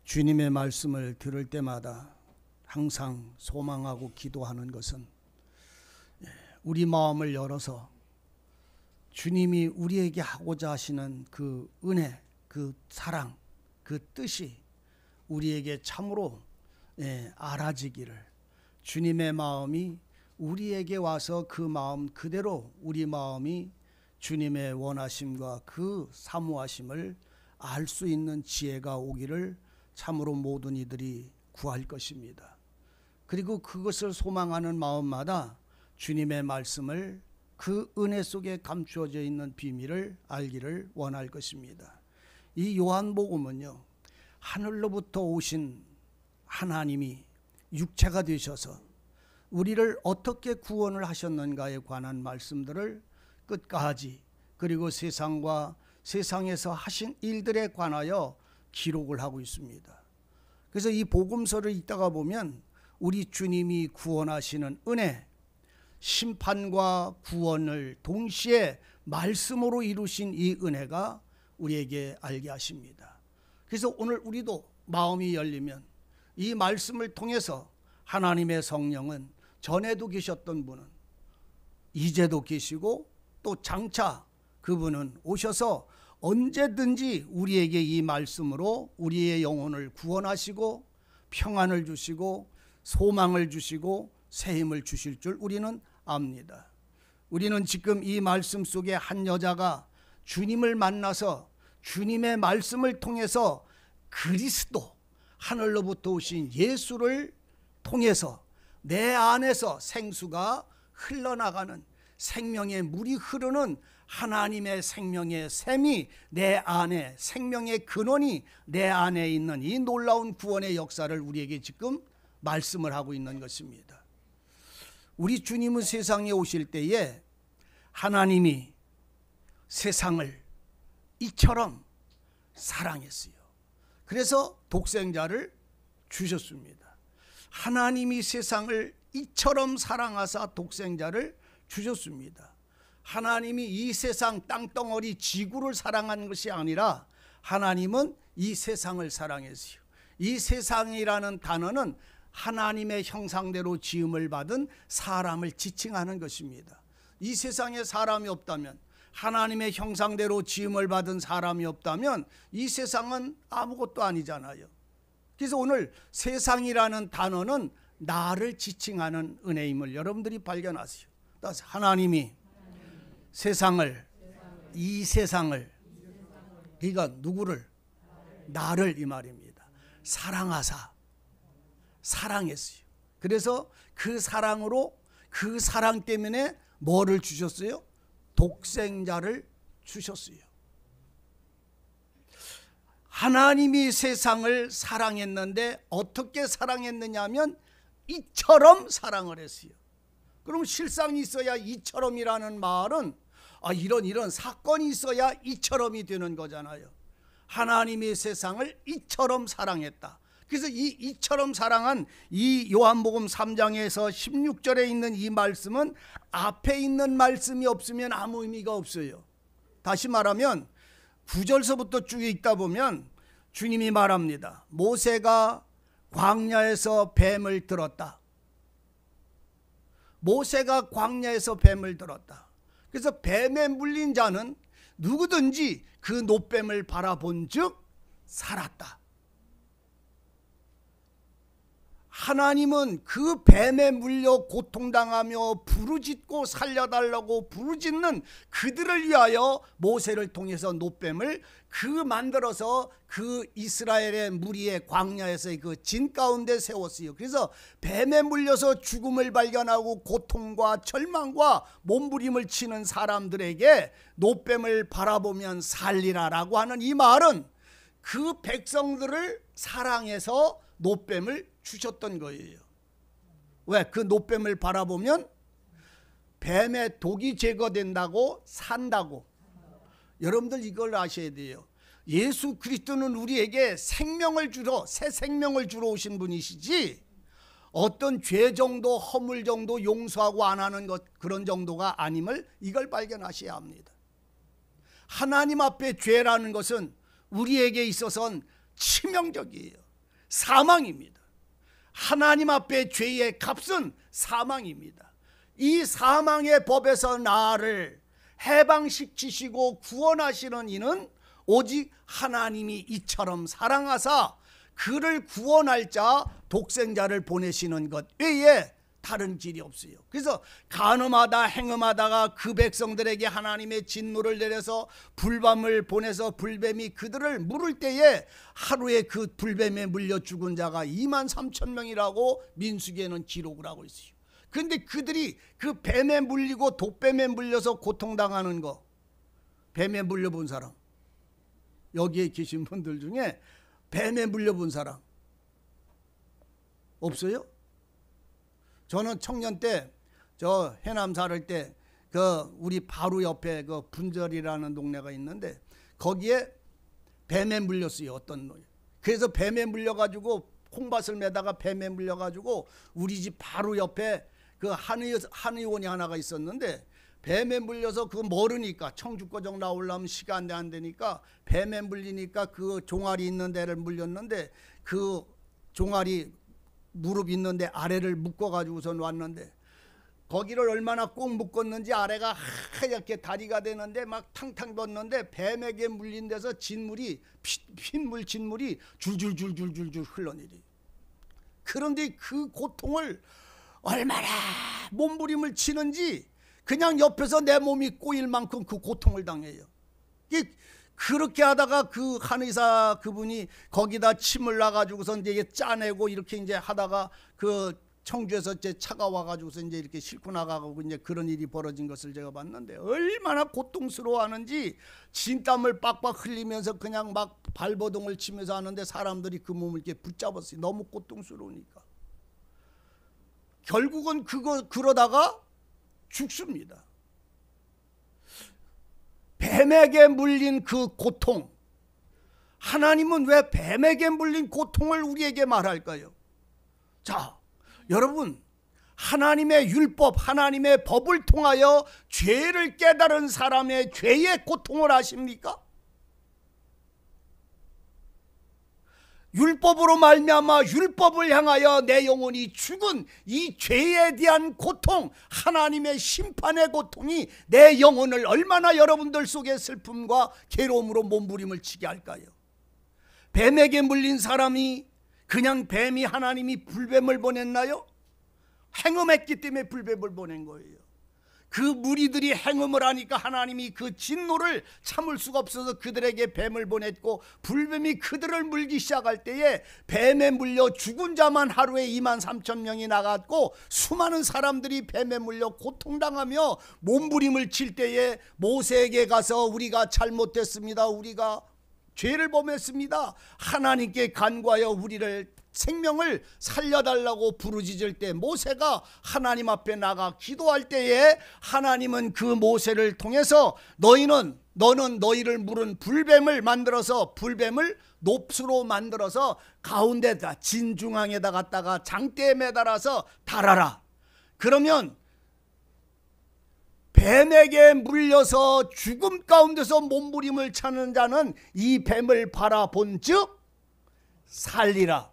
주님의 말씀을 들을 때마다 항상 소망하고 기도하는 것은 우리 마음을 열어서 주님이 우리에게 하고자 하시는 그 은혜, 그 사랑, 그 뜻이 우리에게 참으로 알아지기를, 주님의 마음이 우리에게 와서 그 마음 그대로 우리 마음이 주님의 원하심과 그 사모하심을 알 수 있는 지혜가 오기를 참으로 모든 이들이 구할 것입니다. 그리고 그것을 소망하는 마음마다 주님의 말씀을 그 은혜 속에 감추어져 있는 비밀을 알기를 원할 것입니다. 이 요한복음은요, 하늘로부터 오신 하나님이 육체가 되셔서 우리를 어떻게 구원을 하셨는가에 관한 말씀들을 끝까지, 그리고 세상과 세상에서 하신 일들에 관하여 기록을 하고 있습니다. 그래서 이 복음서를 읽다가 보면 우리 주님이 구원하시는 은혜, 심판과 구원을 동시에 말씀으로 이루신 이 은혜가 우리에게 알게 하십니다. 그래서 오늘 우리도 마음이 열리면 이 말씀을 통해서 하나님의 성령은 전에도 계셨던 분은 이제도 계시고 또 장차 그분은 오셔서 언제든지 우리에게 이 말씀으로 우리의 영혼을 구원하시고 평안을 주시고 소망을 주시고 새 힘을 주실 줄 우리는 압니다. 우리는 지금 이 말씀 속에 한 여자가 주님을 만나서 주님의 말씀을 통해서 그리스도, 하늘로부터 오신 예수를 통해서 내 안에서 생수가 흘러나가는, 생명의 물이 흐르는 하나님의 생명의 샘이 내 안에, 생명의 근원이 내 안에 있는 이 놀라운 구원의 역사를 우리에게 지금 말씀을 하고 있는 것입니다. 우리 주님은 세상에 오실 때에 하나님이 세상을 이처럼 사랑했어요. 그래서 독생자를 주셨습니다. 하나님이 세상을 이처럼 사랑하사 독생자를 주셨습니다. 하나님이 이 세상 땅덩어리 지구를 사랑한 것이 아니라 하나님은 이 세상을 사랑했어요. 이 세상이라는 단어는 하나님의 형상대로 지음을 받은 사람을 지칭하는 것입니다. 이 세상에 사람이 없다면, 하나님의 형상대로 지음을 받은 사람이 없다면 이 세상은 아무것도 아니잖아요. 그래서 오늘 세상이라는 단어는 나를 지칭하는 은혜임을 여러분들이 발견하세요. 하나님이 세상을, 이 세상을, 그러니까 누구를? 나를, 이 말입니다. 사랑하사, 사랑했어요. 그래서 그 사랑으로, 그 사랑 때문에 뭐를 주셨어요? 독생자를 주셨어요. 하나님이 세상을 사랑했는데 어떻게 사랑했느냐 하면 이처럼 사랑을 했어요. 그럼 실상이 있어야 이처럼이라는 말은 이런 사건이 있어야 이처럼이 되는 거잖아요. 하나님이 세상을 이처럼 사랑했다. 그래서 이처럼 사랑한 이 요한복음 3장에서 16절에 있는 이 말씀은 앞에 있는 말씀이 없으면 아무 의미가 없어요. 다시 말하면 9절서부터 쭉 읽다 보면 주님이 말합니다. 모세가 광야에서 뱀을 들었다. 모세가 광야에서 뱀을 들었다. 그래서 뱀에 물린 자는 누구든지 그 노뱀을 바라본 즉 살았다. 하나님은 그 뱀에 물려 고통당하며 부르짖고 살려달라고 부르짖는 그들을 위하여 모세를 통해서 노뱀을 만들어서 그 이스라엘의 무리의 광야에서의 그 진 가운데 세웠어요. 그래서 뱀에 물려서 죽음을 발견하고 고통과 절망과 몸부림을 치는 사람들에게 노뱀을 바라보면 살리라라고 하는 이 말은 그 백성들을 사랑해서 노뱀을 주셨던 거예요. 왜? 그 노뱀을 바라보면 뱀의 독이 제거된다고 산다고. 여러분들 이걸 아셔야 돼요. 예수 그리스도는 우리에게 생명을 주러, 새 생명을 주러 오신 분이시지 어떤 죄 정도, 허물 정도 용서하고 안 하는 것, 그런 정도가 아님을 이걸 발견하셔야 합니다. 하나님 앞에 죄라는 것은 우리에게 있어서는 치명적이에요. 사망입니다. 하나님 앞에 죄의 값은 사망입니다. 이 사망의 법에서 나를 해방시키시고 구원하시는 이는 오직 하나님이 이처럼 사랑하사 그를 구원할 자 독생자를 보내시는 것 외에 다른 길이 없어요. 그래서 간음하다 행음하다가 그 백성들에게 하나님의 진노를 내려서 불뱀을 보내서 불뱀이 그들을 물을 때에 하루에 그 불뱀에 물려 죽은 자가 23,000명이라고 민수기에는 기록을 하고 있어요. 그런데 그들이 그 뱀에 물리고 독뱀에 물려서 고통당하는 거, 뱀에 물려본 사람, 여기에 계신 분들 중에 뱀에 물려본 사람 없어요? 저는 청년 때 저 해남 살을 때 그 우리 바로 옆에 그 분절이라는 동네가 있는데 거기에 뱀에 물렸어요. 어떤 놈이. 그래서 뱀에 물려가지고 콩밭을 매다가 뱀에 물려가지고 우리 집 바로 옆에 그 한의원이 하나가 있었는데 뱀에 물려서 그 모르니까 청주거정 나오려면 시간이 안 되니까 뱀에 물리니까 그 종아리 있는 데를 물렸는데 그 종아리 무릎 있는데 아래를 묶어가지고선 왔는데 거기를 얼마나 꼭 묶었는지 아래가 하얗게 다리가 되는데 막 탕탕 뒀는데 뱀에게 물린 데서 진물이 핏물 진물이 줄줄줄줄줄줄 흘러내리. 그런데 그 고통을 얼마나 몸부림을 치는지 그냥 옆에서 내 몸이 꼬일 만큼 그 고통을 당해요. 그렇게 하다가 그 한의사 그분이 거기다 침을 놔가지고서 이제 짜내고 이렇게 이제 하다가 그 청주에서 이제 차가 와가지고서 이제 이렇게 싣고 나가고 이제 그런 일이 벌어진 것을 제가 봤는데 얼마나 고통스러워하는지 진땀을 빡빡 흘리면서 그냥 막 발버둥을 치면서 하는데 사람들이 그 몸을 이렇게 붙잡았어요. 너무 고통스러우니까. 결국은 그러다가 죽습니다. 뱀에게 물린 그 고통, 하나님은 왜 뱀에게 물린 고통을 우리에게 말할까요? 자, 여러분, 하나님의 율법, 하나님의 법을 통하여 죄를 깨달은 사람의 죄의 고통을 아십니까? 율법으로 말미암아 율법을 향하여 내 영혼이 죽은 이 죄에 대한 고통, 하나님의 심판의 고통이 내 영혼을 얼마나 여러분들 속에 슬픔과 괴로움으로 몸부림을 치게 할까요? 뱀에게 물린 사람이 그냥 뱀이 하나님이 불뱀을 보냈나요? 행음했기 때문에 불뱀을 보낸 거예요. 그 무리들이 행음을 하니까 하나님이 그 진노를 참을 수가 없어서 그들에게 뱀을 보냈고 불뱀이 그들을 물기 시작할 때에 뱀에 물려 죽은 자만 하루에 23,000명이 나갔고 수많은 사람들이 뱀에 물려 고통당하며 몸부림을 칠 때에 모세에게 가서 우리가 잘못했습니다. 우리가 죄를 범했습니다. 하나님께 간구하여 우리를 생명을 살려달라고 부르짖을 때 모세가 하나님 앞에 나가 기도할 때에 하나님은 그 모세를 통해서 너는 너희를 물은 불뱀을 만들어서 불뱀을 놉수로 만들어서 가운데다 진중앙에다 갖다가 장대에 매달아서 달아라. 그러면 뱀에게 물려서 죽음 가운데서 몸부림을 차는 자는 이 뱀을 바라본 즉 살리라.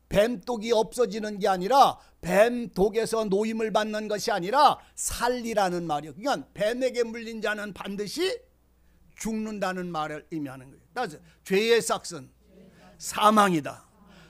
뱀독이 없어지는 게 아니라 뱀독에서 노임을 받는 것이 아니라 살리라는 말이에요. 그러니까 뱀에게 물린 자는 반드시 죽는다는 말을 의미하는 거예요. 따라서 죄의 싹은 사망이다.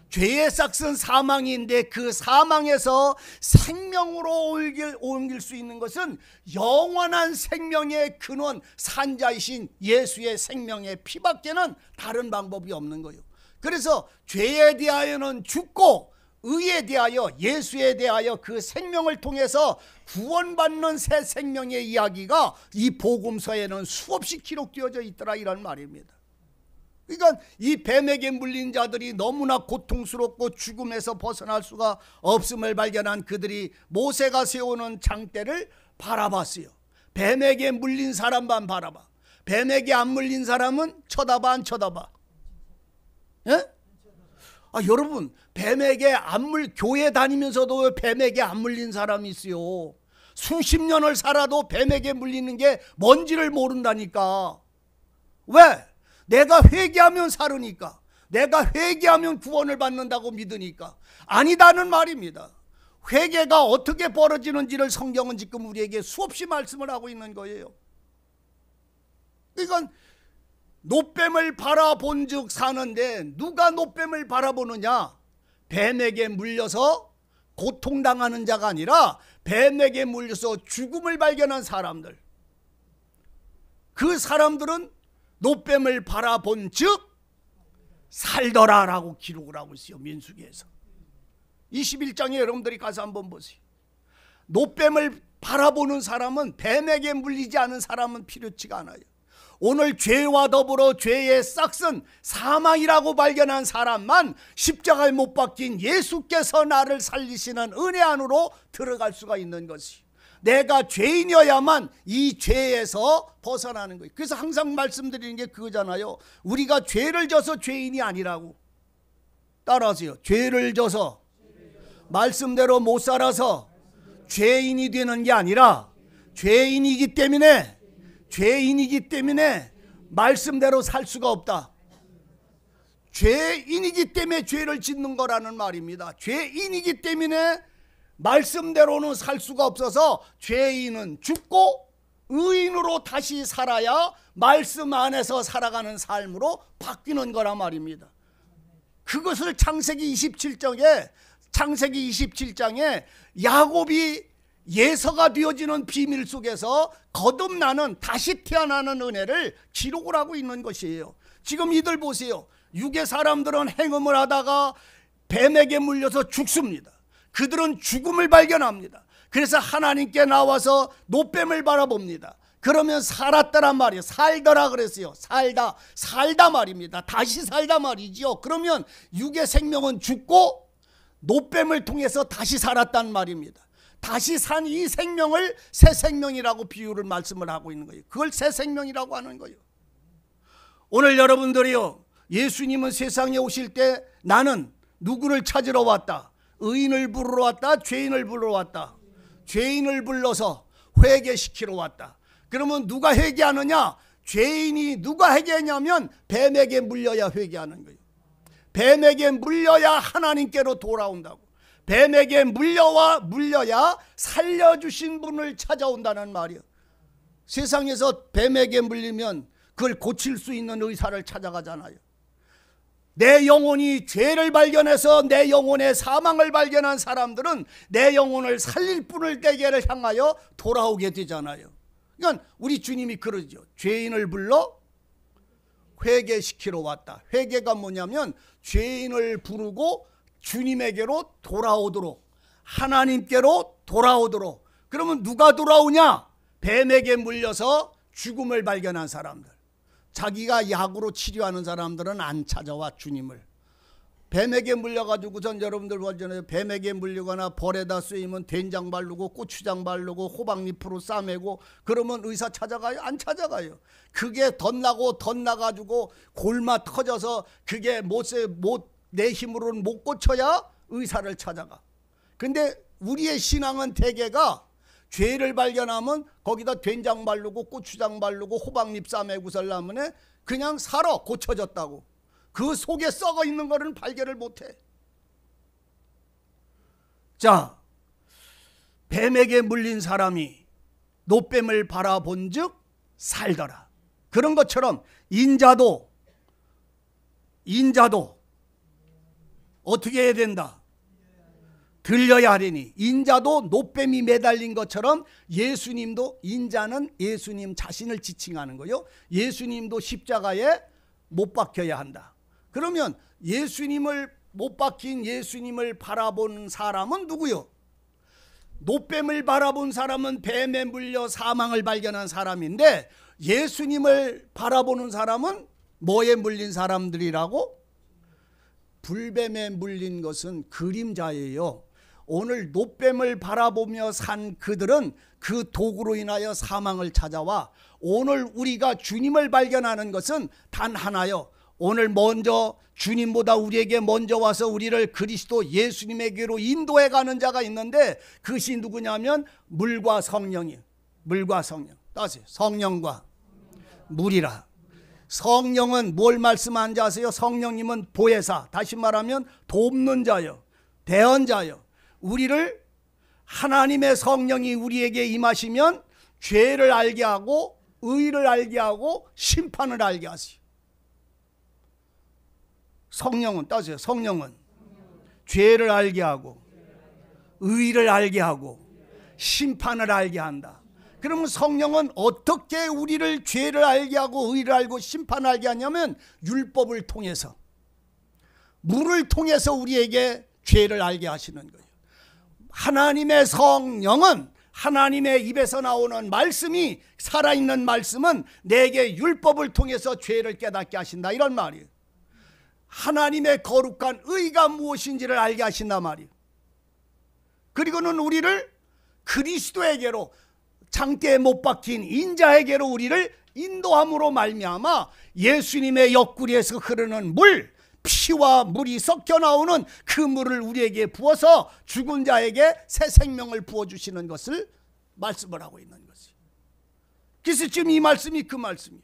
죄의 싹은 사망인데 그 사망에서 생명으로 옮길 수 있는 것은 영원한 생명의 근원 산자이신 예수의 생명의 피밖에는 다른 방법이 없는 거예요. 그래서 죄에 대하여는 죽고 의에 대하여 예수에 대하여 그 생명을 통해서 구원받는 새 생명의 이야기가 이 복음서에는 수없이 기록되어져 있더라 이런 말입니다. 그러니까 이 뱀에게 물린 자들이 너무나 고통스럽고 죽음에서 벗어날 수가 없음을 발견한 그들이 모세가 세우는 장대를 바라봤어요. 뱀에게 물린 사람만 바라봐. 뱀에게 안 물린 사람은 쳐다봐 안 쳐다봐? 예? 여러분 뱀에게 교회 다니면서도 뱀에게 안 물린 사람이 있어요. 수십 년을 살아도 뱀에게 물리는 게 뭔지를 모른다니까. 왜? 내가 회개하면 살으니까. 내가 회개하면 구원을 받는다고 믿으니까. 아니다는 말입니다. 회개가 어떻게 벌어지는지를 성경은 지금 우리에게 수없이 말씀을 하고 있는 거예요. 이건 노뱀을 바라본 즉 사는데, 누가 노뱀을 바라보느냐? 뱀에게 물려서 고통당하는 자가 아니라 뱀에게 물려서 죽음을 발견한 사람들, 그 사람들은 노뱀을 바라본 즉 살더라 라고 기록을 하고 있어요. 민수기에서 21장에 여러분들이 가서 한번 보세요. 노뱀을 바라보는 사람은, 뱀에게 물리지 않은 사람은 필요치가 않아요. 오늘 죄와 더불어 죄의 싹슨 사망이라고 발견한 사람만 십자가에 못 박힌 예수께서 나를 살리시는 은혜 안으로 들어갈 수가 있는 것이요, 내가 죄인이어야만 이 죄에서 벗어나는 거예요. 그래서 항상 말씀드리는 게 그거잖아요. 우리가 죄를 져서 죄인이 아니라고. 따라하세요. 죄를 져서 말씀대로 못 살아서 죄인이 되는 게 아니라, 죄인이기 때문에 말씀대로 살 수가 없다. 죄인이기 때문에 죄를 짓는 거라는 말입니다. 죄인이기 때문에 말씀대로는 살 수가 없어서 죄인은 죽고 의인으로 다시 살아야 말씀 안에서 살아가는 삶으로 바뀌는 거란 말입니다. 그것을 창세기 27장에 야곱이 예서가 되어지는 비밀 속에서 거듭나는, 다시 태어나는 은혜를 기록을 하고 있는 것이에요. 지금 이들 보세요. 육의 사람들은 행음을 하다가 뱀에게 물려서 죽습니다. 그들은 죽음을 발견합니다. 그래서 하나님께 나와서 노뱀을 바라봅니다. 그러면 살았더란 말이에요. 살더라 그랬어요. 살다 말입니다. 다시 살다 말이지요. 그러면 육의 생명은 죽고 노뱀을 통해서 다시 살았단 말입니다. 다시 산 이 생명을 새 생명이라고 비유를 말씀을 하고 있는 거예요. 그걸 새 생명이라고 하는 거예요. 오늘 여러분들이요, 예수님은 세상에 오실 때 나는 누구를 찾으러 왔다? 의인을 부르러 왔다? 죄인을 부르러 왔다? 죄인을 불러서 회개시키러 왔다. 그러면 누가 회개하느냐? 죄인이 누가 회개하냐면 뱀에게 물려야 회개하는 거예요. 뱀에게 물려야 하나님께로 돌아온다고. 뱀에게 물려야 살려주신 분을 찾아온다는 말이에요. 세상에서 뱀에게 물리면 그걸 고칠 수 있는 의사를 찾아가잖아요. 내 영혼이 죄를 발견해서 내 영혼의 사망을 발견한 사람들은 내 영혼을 살릴 분을 떼게를 향하여 돌아오게 되잖아요. 그러니까 우리 주님이 그러죠. 죄인을 불러 회개시키러 왔다. 회개가 뭐냐면 죄인을 부르고 주님에게로 돌아오도록, 하나님께로 돌아오도록. 그러면 누가 돌아오냐? 뱀에게 물려서 죽음을 발견한 사람들. 자기가 약으로 치료하는 사람들은 안 찾아와 주님을. 뱀에게 물려가지고선 여러분들 보잖아요. 뱀에게 물리거나 벌에다 쓰이면 된장 바르고 고추장 바르고 호박잎으로 싸매고 그러면 의사 찾아가요? 안 찾아가요. 그게 덧나가지고 골마 터져서 그게 내 힘으로는 못 고쳐야 의사를 찾아가. 근데 우리의 신앙은 대개가 죄를 발견하면 거기다 된장 바르고 고추장 바르고 호박잎 싸매고 살라면 그냥 살아, 고쳐졌다고. 그 속에 썩어 있는 거는 발견을 못해. 자, 뱀에게 물린 사람이 노뱀을 바라본 즉 살더라. 그런 것처럼 인자도 어떻게 해야 된다? 들려야 하리니. 인자도 노뱀이 매달린 것처럼 예수님도, 인자는 예수님 자신을 지칭하는 거요. 예수님도 십자가에 못 박혀야 한다. 그러면 예수님을 못 박힌 예수님을 바라본 사람은 누구요? 노뱀을 바라본 사람은 뱀에 물려 사망을 발견한 사람인데, 예수님을 바라보는 사람은 뭐에 물린 사람들이라고? 불뱀에 물린 것은 그림자예요. 오늘 노뱀을 바라보며 산 그들은 그 도구로 인하여 사망을 찾아와, 오늘 우리가 주님을 발견하는 것은 단 하나요. 오늘 먼저 주님보다 우리에게 먼저 와서 우리를 그리스도 예수님에게로 인도해 가는 자가 있는데, 그것이 누구냐면 물과 성령이에요. 물과 성령. 따세요. 성령과 물이라. 성령은 뭘 말씀하는지 아세요? 성령님은 보혜사, 다시 말하면 돕는 자요, 대언자요. 우리를, 하나님의 성령이 우리에게 임하시면 죄를 알게 하고 의를 알게 하고 심판을 알게 하세요. 성령은, 따세요. 성령은 죄를 알게 하고 의를 알게 하고 심판을 알게 한다. 그러면 성령은 어떻게 우리를 죄를 알게 하고 의를 알고 심판을 알게 하냐면 율법을 통해서, 물을 통해서 우리에게 죄를 알게 하시는 거예요. 하나님의 성령은, 하나님의 입에서 나오는 말씀이, 살아있는 말씀은 내게 율법을 통해서 죄를 깨닫게 하신다, 이런 말이에요. 하나님의 거룩한 의가 무엇인지를 알게 하신단 말이에요. 그리고는 우리를 그리스도에게로, 장대에 못 박힌 인자에게로 우리를 인도함으로 말미암아 예수님의 옆구리에서 흐르는 물, 피와 물이 섞여 나오는 그 물을 우리에게 부어서 죽은 자에게 새 생명을 부어주시는 것을 말씀을 하고 있는 것이에요. 그래서 지금 이 말씀이 그 말씀이에요.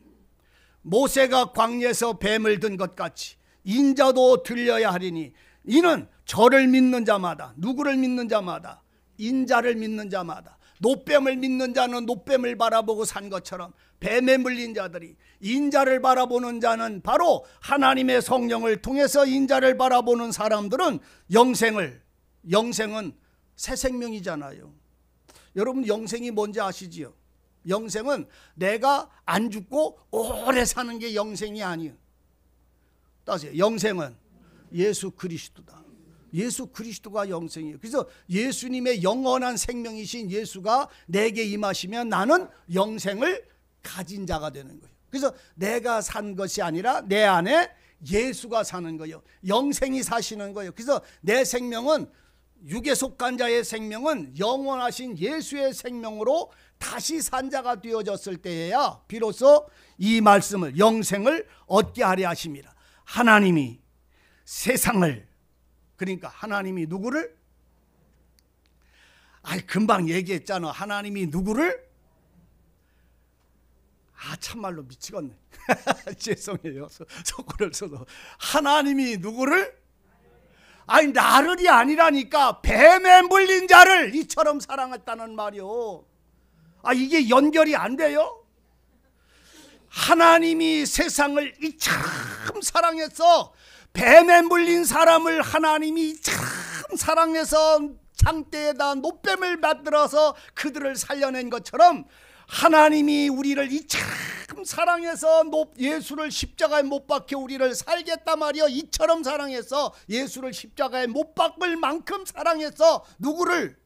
모세가 광야에서 뱀을 든 것 같이 인자도 들려야 하리니 이는 저를 믿는 자마다, 누구를 믿는 자마다, 인자를 믿는 자마다, 노뱀을 믿는 자는 노뱀을 바라보고 산 것처럼 뱀에 물린 자들이, 인자를 바라보는 자는 바로 하나님의 성령을 통해서 인자를 바라보는 사람들은 영생은 새 생명이잖아요. 여러분, 영생이 뭔지 아시지요? 영생은 내가 안 죽고 오래 사는 게 영생이 아니에요. 따세요. 영생은 예수 그리스도다. 예수 그리스도가 영생이에요. 그래서 예수님의 영원한 생명이신 예수가 내게 임하시면 나는 영생을 가진 자가 되는 거예요. 그래서 내가 산 것이 아니라 내 안에 예수가 사는 거예요. 영생이 사시는 거예요. 그래서 내 생명은, 육에 속한 자의 생명은 영원하신 예수의 생명으로 다시 산 자가 되어졌을 때에야 비로소 이 말씀을, 영생을 얻게 하려 하십니다. 하나님이 세상을, 그러니까 하나님이 누구를? 금방 얘기했잖아. 하나님이 누구를? 참말로 미치겠네. 죄송해요. 속고를 써도. 하나님이 누구를? 나를이 아니라니까. 뱀에 물린 자를 이처럼 사랑했다는 말이요. 이게 연결이 안 돼요? 하나님이 세상을 이처럼 사랑해서, 뱀에 물린 사람을 하나님이 참 사랑해서 장대에다 노뱀을 만들어서 그들을 살려낸 것처럼 하나님이 우리를 이처럼 사랑해서 예수를 십자가에 못 박혀 우리를 살겠단 말이요. 이처럼 사랑해서, 예수를 십자가에 못 박을 만큼 사랑해서 누구를?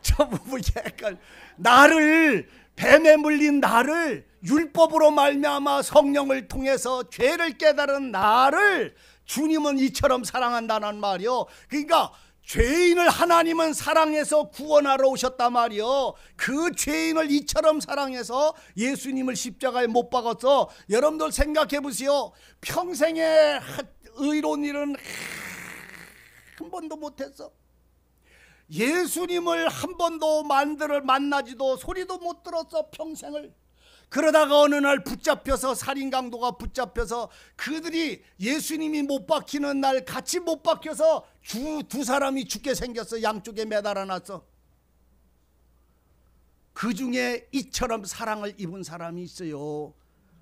저 부분 약간, 나를, 뱀에 물린 나를, 율법으로 말미암아 성령을 통해서 죄를 깨달은 나를 주님은 이처럼 사랑한다는 말이요. 그러니까 죄인을 하나님은 사랑해서 구원하러 오셨단 말이요. 그 죄인을 이처럼 사랑해서 예수님을 십자가에 못 박아서, 여러분들 생각해 보세요. 평생에 의로운 일은 한 번도 못했어. 예수님을 한 번도 만나지도 소리도 못 들었어, 평생을. 그러다가 어느 날 붙잡혀서, 살인강도가 붙잡혀서 그들이 예수님이 못 박히는 날 같이 못 박혀서 두 사람이 죽게 생겼어. 양쪽에 매달아 놨어. 그 중에 이처럼 사랑을 입은 사람이 있어요.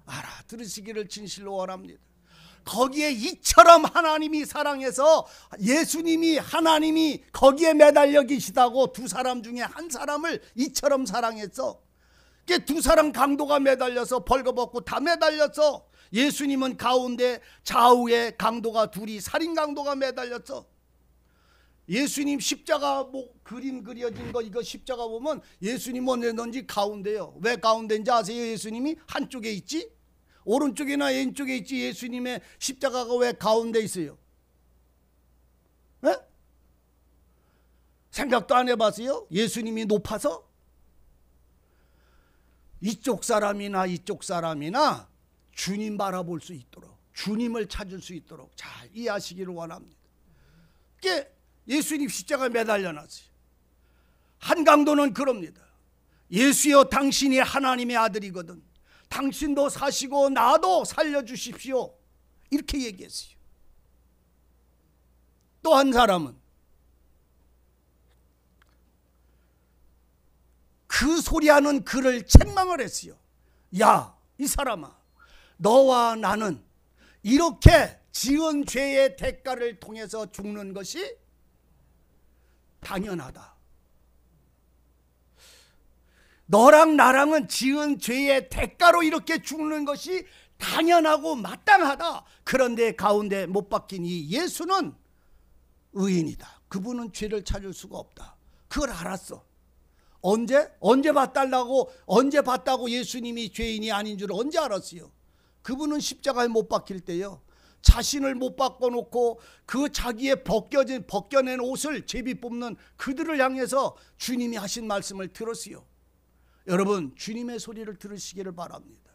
알아들으시기를 진실로 원합니다. 거기에 이처럼 하나님이 사랑해서, 예수님이, 하나님이 거기에 매달려 계시다고 두 사람 중에 한 사람을 이처럼 사랑했어. 두 사람 강도가 매달려서 벌거벗고 다 매달렸어. 예수님은 가운데, 좌우에 강도가 둘이, 살인 강도가 매달렸어. 예수님 십자가 그림 그려진 거, 이거 십자가 보면 예수님 어디든지 가운데요. 왜 가운데인지 아세요? 예수님이 한쪽에 있지? 오른쪽이나 왼쪽에 있지. 예수님의 십자가가 왜 가운데 있어요? 네? 생각도 안 해봤어요? 예수님이 높아서? 이쪽 사람이나 이쪽 사람이나 주님 바라볼 수 있도록, 주님을 찾을 수 있도록 잘 이해하시기를 원합니다. 예수님 십자가에 매달려 놨어요. 한 강도는 그럽니다. 예수여 당신이 하나님의 아들이거든 당신도 사시고 나도 살려주십시오. 이렇게 얘기했어요. 또 한 사람은 그 소리하는 그를 책망을 했어요. 야, 이 사람아, 너와 나는 이렇게 지은 죄의 대가를 통해서 죽는 것이 당연하다. 너랑 나랑은 지은 죄의 대가로 이렇게 죽는 것이 당연하고 마땅하다. 그런데 가운데 못 박힌 이 예수는 의인이다. 그분은 죄를 찾을 수가 없다. 그걸 알았어. 언제 봤다고 예수님이 죄인이 아닌 줄 언제 알았어요? 그분은 십자가에 못 박힐 때요, 자신을 못 바꿔놓고 그 자기의 벗겨낸 옷을 제비 뽑는 그들을 향해서 주님이 하신 말씀을 들었어요. 여러분, 주님의 소리를 들으시기를 바랍니다.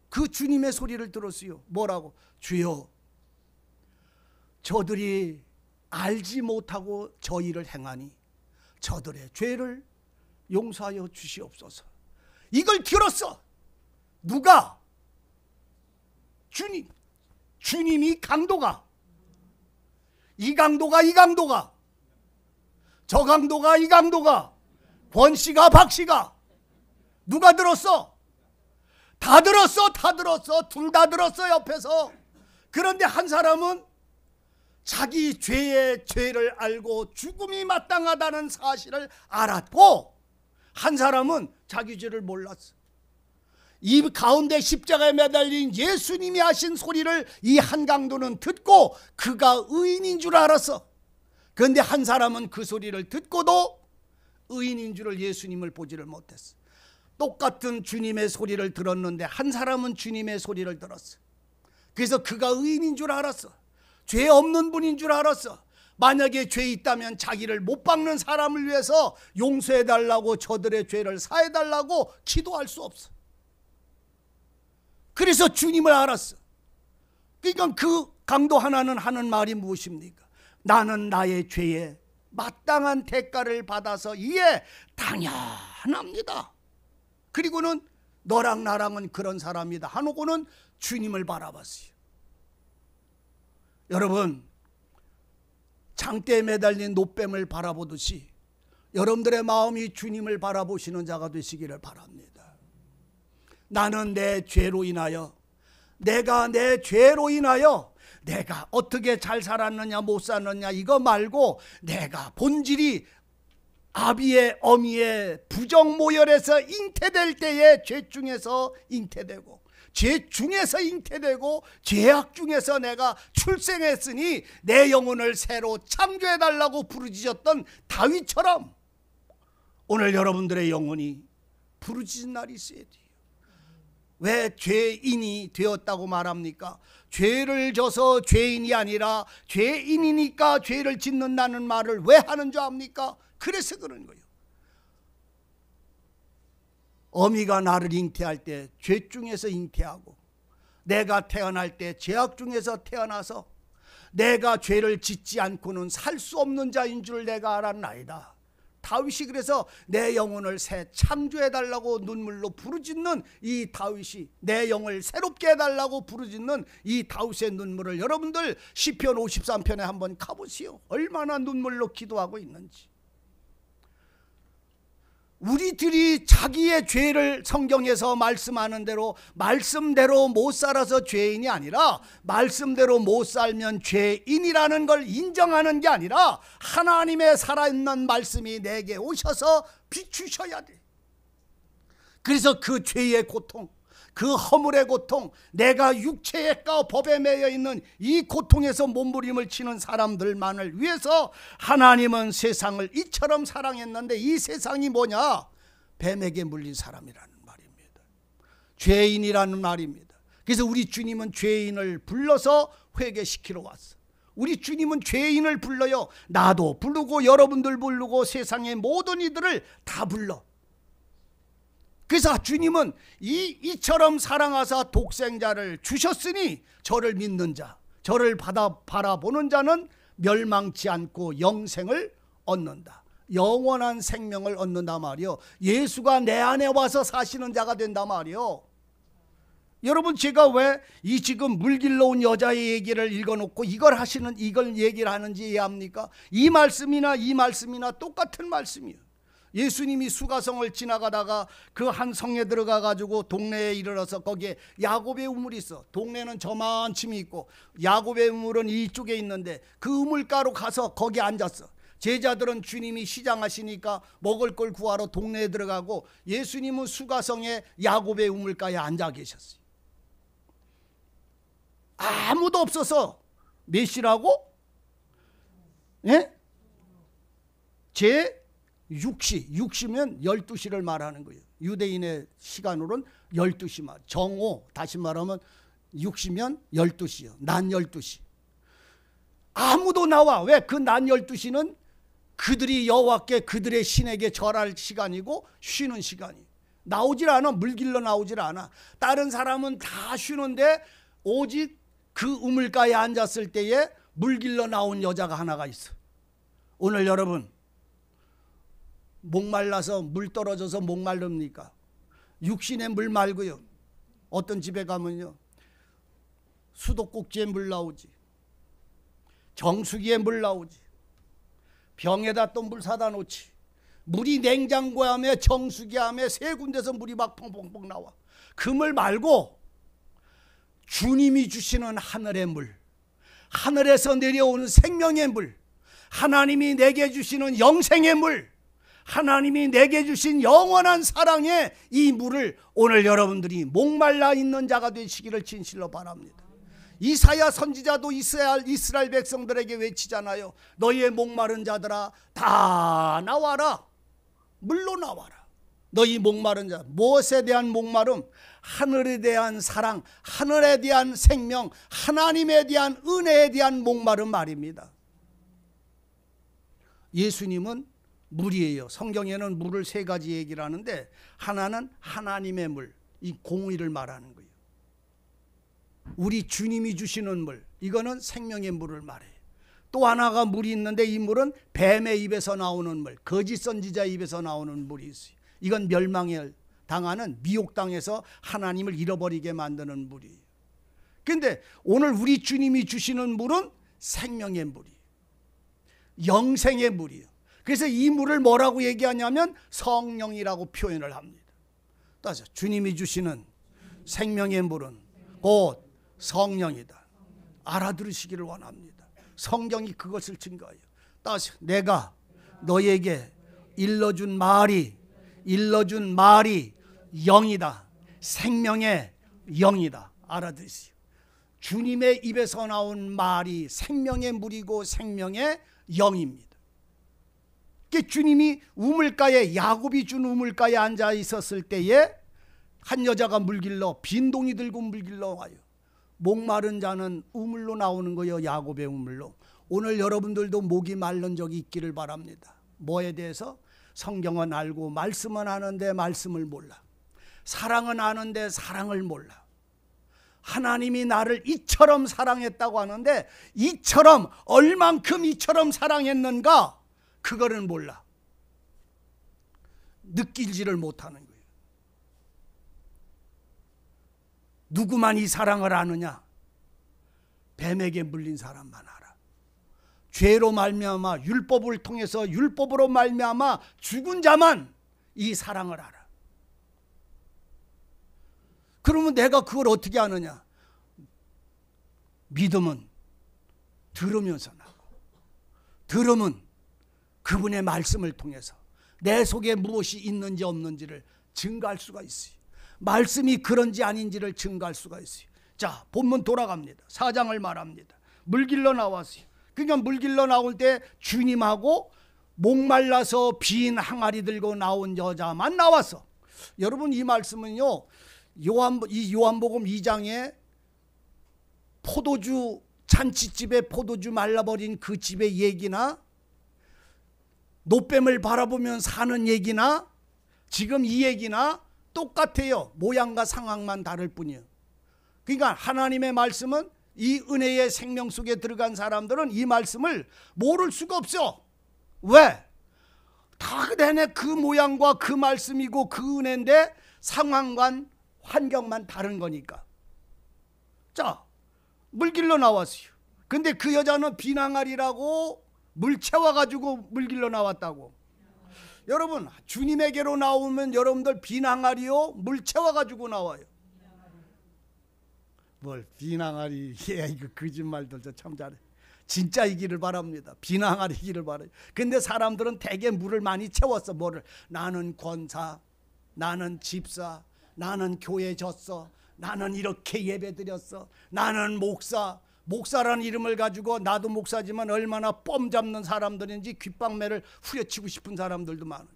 그 주님의 소리를 들었어요. 뭐라고? 주여, 저들이 알지 못하고 저 일을 행하니 저들의 죄를 용서하여 주시옵소서. 이걸 들었어. 누가? 주님이 강도가, 이 강도가, 저 강도가, 이 강도가, 권씨가, 박씨가 누가 들었어? 다 들었어. 둘 다 들었어, 옆에서. 그런데 한 사람은 자기 죄를 알고 죽음이 마땅하다는 사실을 알았고, 한 사람은 자기 죄를 몰랐어. 이 가운데 십자가에 매달린 예수님이 하신 소리를 이 한 강도는 듣고 그가 의인인 줄 알았어. 그런데 한 사람은 그 소리를 듣고도 의인인 줄을 예수님을 보지를 못했어. 똑같은 주님의 소리를 들었는데 한 사람은 주님의 소리를 들었어. 그래서 그가 의인인 줄 알았어. 죄 없는 분인 줄 알았어. 만약에 죄 있다면 자기를 못 박는 사람을 위해서 용서해달라고, 저들의 죄를 사해달라고 기도할 수 없어. 그래서 주님을 알았어. 그러니까 그 강도 하나는 하는 말이 무엇입니까? 나는 나의 죄에 마땅한 대가를 받아서 이에 당연합니다. 그리고는 너랑 나랑은 그런 사람이다 하고는 주님을 바라봤어요. 여러분, 장대에 매달린 노뱀을 바라보듯이 여러분들의 마음이 주님을 바라보시는 자가 되시기를 바랍니다. 나는 내 죄로 인하여, 내가 내 죄로 인하여 내가 어떻게 잘 살았느냐 못 살았느냐 이거 말고, 내가 본질이 아비의 어미의 부정모혈에서 잉태될 때에 죄 중에서 잉태되고, 죄 중에서 잉태되고, 죄악 중에서 내가 출생했으니 내 영혼을 새로 창조해달라고 부르짖었던 다윗처럼 오늘 여러분들의 영혼이 부르짖는 날이 있어야 돼요. 왜 죄인이 되었다고 말합니까? 죄를 져서 죄인이 아니라 죄인이니까 죄를 짓는다는 말을 왜 하는 줄 압니까? 그래서 그런 거예요. 어미가 나를 잉태할 때 죄 중에서 잉태하고, 내가 태어날 때 죄악 중에서 태어나서 내가 죄를 짓지 않고는 살 수 없는 자인 줄 내가 알았나이다. 다윗이 그래서 내 영혼을 새 창조해달라고 눈물로 부르짖는 이 다윗이, 내 영을 새롭게 해달라고 부르짖는 이 다윗의 눈물을 여러분들 시편 53편에 한번 가보시오. 얼마나 눈물로 기도하고 있는지. 우리들이 자기의 죄를 성경에서 말씀하는 대로 말씀대로 못 살아서 죄인이 아니라, 말씀대로 못 살면 죄인이라는 걸 인정하는 게 아니라 하나님의 살아있는 말씀이 내게 오셔서 비추셔야 돼. 그래서 그 죄의 고통, 그 허물의 고통, 내가 육체의 법에 매여 있는 이 고통에서 몸부림을 치는 사람들만을 위해서 하나님은 세상을 이처럼 사랑했는데, 이 세상이 뭐냐? 뱀에게 물린 사람이라는 말입니다. 죄인이라는 말입니다. 그래서 우리 주님은 죄인을 불러서 회개시키러 왔어. 우리 주님은 죄인을 불러요. 나도 부르고 여러분들 부르고 세상의 모든 이들을 다 불러. 그래서 주님은 이처럼 사랑하사 독생자를 주셨으니 저를 믿는 자, 저를 바라보는 자는 멸망치 않고 영생을 얻는다. 영원한 생명을 얻는단 말이요. 예수가 내 안에 와서 사시는 자가 된단 말이요. 여러분, 제가 왜 이 지금 물길러 온 여자의 얘기를 읽어놓고 이걸 얘기를 하는지 이해합니까? 이 말씀이나 똑같은 말씀이에요. 예수님이 수가성을 지나가다가 그 한 성에 들어가 가지고 동네에 이르러서 거기에 야곱의 우물이 있어. 동네는 저만침이 있고 야곱의 우물은 이쪽에 있는데 그 우물가로 가서 거기 앉았어. 제자들은 주님이 시장하시니까 먹을 걸 구하러 동네에 들어가고 예수님은 수가성에 야곱의 우물가에 앉아 계셨어요. 아무도 없어서 몇 시라고? 예? 제 6시면 12시를 말하는 거예요. 유대인의 시간으로는 12시 말. 정오, 다시 말하면 6시면 12시요. 낮 12시. 아무도 나와. 왜? 그 낮 12시는 그들이 여호와께 그들의 신에게 절할 시간이고 쉬는 시간이. 나오질 않아. 물길러 나오질 않아. 다른 사람은 다 쉬는데 오직 그 우물가에 앉았을 때에 물길러 나온 여자가 하나가 있어. 오늘 여러분 목말라서 물 떨어져서 목마릅니까? 육신에 물 말고요. 어떤 집에 가면요, 수도꼭지에 물 나오지, 정수기에 물 나오지, 병에다 또 물 사다 놓지. 물이 냉장고에 하며 정수기에 하며 세 군데서 물이 막 펑펑펑 나와. 그 물 말고 주님이 주시는 하늘의 물, 하늘에서 내려오는 생명의 물, 하나님이 내게 주시는 영생의 물, 하나님이 내게 주신 영원한 사랑의 이 물을 오늘 여러분들이 목말라 있는 자가 되시기를 진실로 바랍니다. 이사야 선지자도 이스라엘 백성들에게 외치잖아요. 너희의 목마른 자들아 다 나와라. 물로 나와라. 너희 목마른 자. 무엇에 대한 목마름? 하늘에 대한 사랑, 하늘에 대한 생명, 하나님에 대한 은혜에 대한 목마름 말입니다. 예수님은 물이에요. 성경에는 물을 세 가지 얘기를 하는데 하나는 하나님의 물, 이 공의를 말하는 거예요. 우리 주님이 주시는 물, 이거는 생명의 물을 말해요. 또 하나가 물이 있는데 이 물은 뱀의 입에서 나오는 물, 거짓 선지자 입에서 나오는 물이 있어요. 이건 멸망을 당하는 미혹당해서 하나님을 잃어버리게 만드는 물이에요. 그런데 오늘 우리 주님이 주시는 물은 생명의 물이에요. 영생의 물이에요. 그래서 이 물을 뭐라고 얘기하냐면 성령이라고 표현을 합니다. 따라서 주님이 주시는 생명의 물은 곧 성령이다. 알아들으시기를 원합니다. 성경이 그것을 증거해요. 따라서 내가 너에게 일러준 말이 영이다. 생명의 영이다. 알아들으세요. 주님의 입에서 나온 말이 생명의 물이고 생명의 영입니다. 주님이 우물가에, 야곱이 준 우물가에 앉아 있었을 때에 한 여자가 물길러 빈동이 들고 물길러 와요. 목마른 자는 우물로 나오는 거예요. 야곱의 우물로. 오늘 여러분들도 목이 마른 적이 있기를 바랍니다. 뭐에 대해서? 성경은 알고 말씀은 아는데 말씀을 몰라. 사랑은 아는데 사랑을 몰라. 하나님이 나를 이처럼 사랑했다고 하는데 이처럼, 얼만큼 이처럼 사랑했는가? 그거를 몰라. 느끼지를 못하는 거예요. 누구만 이 사랑을 아느냐? 뱀에게 물린 사람만 알아. 죄로 말미암아, 율법을 통해서 율법으로 말미암아 죽은 자만 이 사랑을 알아. 그러면 내가 그걸 어떻게 아느냐? 믿음은 들으면서 나고, 들음은 그분의 말씀을 통해서 내 속에 무엇이 있는지 없는지를 증거할 수가 있어요. 말씀이 그런지 아닌지를 증거할 수가 있어요. 자, 본문 돌아갑니다. 4장을 말합니다. 물길러 나왔어요. 그러니까 물길러 나올 때 주님하고 목말라서 빈 항아리 들고 나온 여자만 나왔어. 여러분, 이 말씀은요, 요한복음 2장에 포도주 잔치집에 포도주 말라버린 그 집의 얘기나 노뱀을 바라보면 사는 얘기나 지금 이 얘기나 똑같아요. 모양과 상황만 다를 뿐이에요. 그러니까 하나님의 말씀은, 이 은혜의 생명 속에 들어간 사람들은 이 말씀을 모를 수가 없어. 왜? 다 내내 그 모양과 그 말씀이고 그 은혜인데 상황과 환경만 다른 거니까. 자, 물길로 나왔어요. 근데 그 여자는 비낭아리라고 물 채워가지고 물길로 나왔다고. 여러분, 주님에게로 나오면 여러분들 비낭아리요 물 채워가지고 나와요. 뭘 비낭아리. 이거 거짓말들 참 잘해. 진짜이기를 바랍니다. 비낭아리기를 바라요. 근데 사람들은 대개 물을 많이 채웠어. 뭐를? 나는 권사, 나는 집사, 나는 교회 졌어, 나는 이렇게 예배드렸어, 나는 목사. 목사라는 이름을 가지고 나도 목사지만 얼마나 뽐 잡는 사람들인지 귓방매를 후려치고 싶은 사람들도 많아요.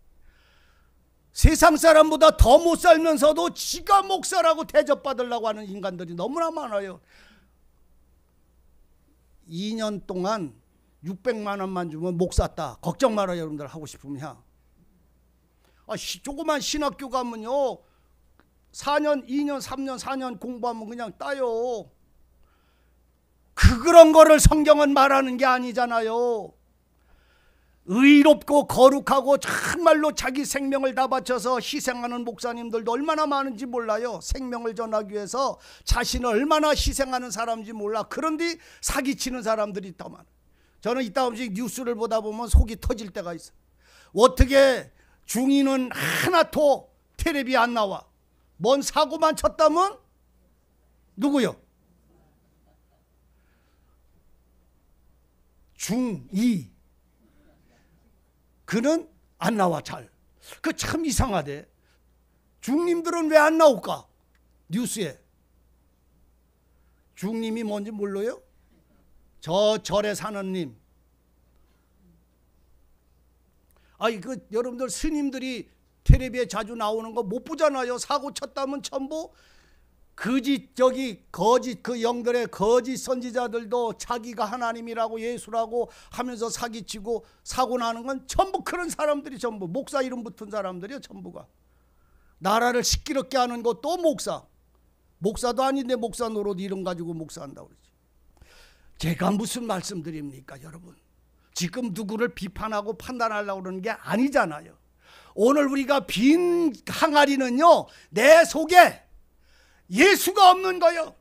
세상 사람보다 더 못 살면서도 지가 목사라고 대접받으려고 하는 인간들이 너무나 많아요. 2년 동안 600만 원만 주면 목사다. 걱정 말아요. 여러분들 하고 싶으면. 조그만 신학교 가면요 4년, 2년, 3년, 4년 공부하면 그냥 따요. 그런 거를 성경은 말하는 게 아니잖아요. 의롭고 거룩하고 정말로 자기 생명을 다 바쳐서 희생하는 목사님들도 얼마나 많은지 몰라요. 생명을 전하기 위해서 자신을 얼마나 희생하는 사람인지 몰라. 그런데 사기치는 사람들이 더 많아. 저는 이따 음식 뉴스를 보다 보면 속이 터질 때가 있어. 어떻게 중인은 하나도 텔레비 안 나와. 뭔 사고만 쳤다면 누구요? 중2 그는 안 나와 잘. 그 참 이상하대. 중님들은 왜 안 나올까? 뉴스에. 중님이 뭔지 몰라요? 저 절에 사는 님. 여러분들 스님들이 텔레비에 자주 나오는 거 못 보잖아요. 사고 쳤다면 전부 거짓 그 영들의 거짓 선지자들도 자기가 하나님이라고 예수라고 하면서 사기치고 사고 나는 건 전부 그런 사람들이 전부 목사 이름 붙은 사람들이요. 전부가 나라를 시끄럽게 하는 것도 목사도 아닌데 목사 노릇 이름 가지고 목사한다고 그러지. 제가 무슨 말씀드립니까 여러분. 지금 누구를 비판하고 판단하려고 그러는 게 아니잖아요. 오늘 우리가 빈 항아리는요 내 속에 예수가 없는 거요.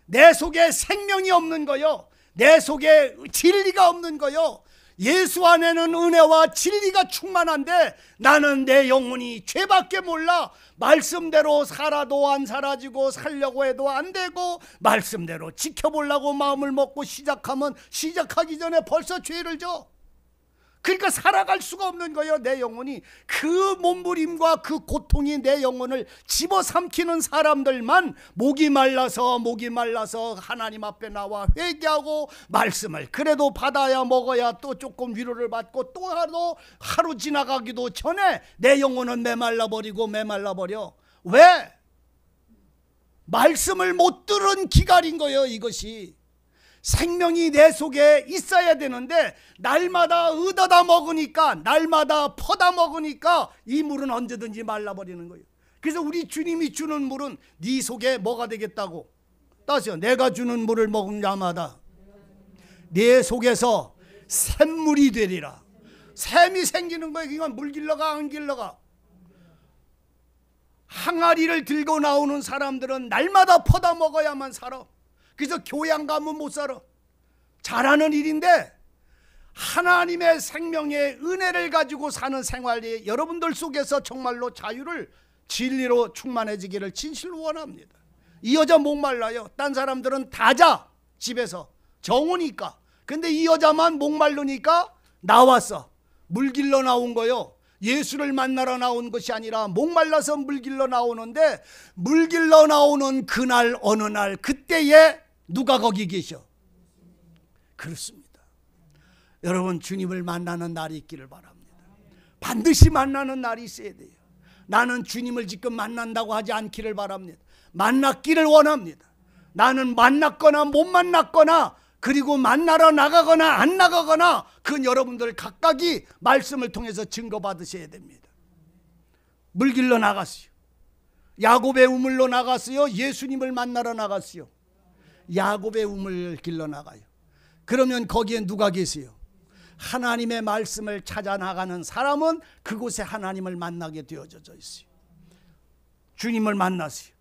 내 속에 생명이 없는 거요. 내 속에 진리가 없는 거요. 예수 안에는 은혜와 진리가 충만한데 나는 내 영혼이 죄밖에 몰라. 말씀대로 살아도 안 사라지고 살려고 해도 안 되고 말씀대로 지켜보려고 마음을 먹고 시작하면 시작하기 전에 벌써 죄를 져. 그러니까 살아갈 수가 없는 거예요. 내 영혼이. 그 몸부림과 그 고통이 내 영혼을 집어삼키는 사람들만 목이 말라서 하나님 앞에 나와 회개하고 말씀을 그래도 받아야 먹어야 또 조금 위로를 받고 또 하루 지나가기도 전에 내 영혼은 메말라버려. 왜? 말씀을 못 들은 기갈인 거예요. 이것이. 생명이 내 속에 있어야 되는데 날마다 얻어다 먹으니까 날마다 퍼다 먹으니까 이 물은 언제든지 말라버리는 거예요. 그래서 우리 주님이 주는 물은 네 속에 뭐가 되겠다고? 따세요. 내가 주는 물을 먹은 자마다 내 속에서 샘물이 되리라. 샘이 생기는 거예요. 그러니까 물 길러가 안 길러가. 항아리를 들고 나오는 사람들은 날마다 퍼다 먹어야만 살아. 그래서 교회 안 가면 못 살아. 잘하는 일인데 하나님의 생명의 은혜를 가지고 사는 생활이 여러분들 속에서 정말로 자유를 진리로 충만해지기를 진실로 원합니다. 이 여자 목말라요. 딴 사람들은 다 자 집에서 정오니까. 근데 이 여자만 목말르니까 나왔어. 물 길러 나온 거요. 예수를 만나러 나온 것이 아니라 목말라서 물 길러 나오는데 물 길러 나오는 그날 어느 날 그때에 누가 거기 계셔? 그렇습니다. 여러분 주님을 만나는 날이 있기를 바랍니다. 반드시 만나는 날이 있어야 돼요. 나는 주님을 지금 만난다고 하지 않기를 바랍니다. 만났기를 원합니다. 나는 만났거나 못 만났거나 그리고 만나러 나가거나 안 나가거나 그건 여러분들 각각이 말씀을 통해서 증거받으셔야 됩니다. 물 길러 나갔어요. 야곱의 우물로 나갔어요. 예수님을 만나러 나갔어요. 야곱의 우물 길러 나가요. 그러면 거기에 누가 계세요? 하나님의 말씀을 찾아 나가는 사람은 그곳에 하나님을 만나게 되어져 있어요. 주님을 만났어요.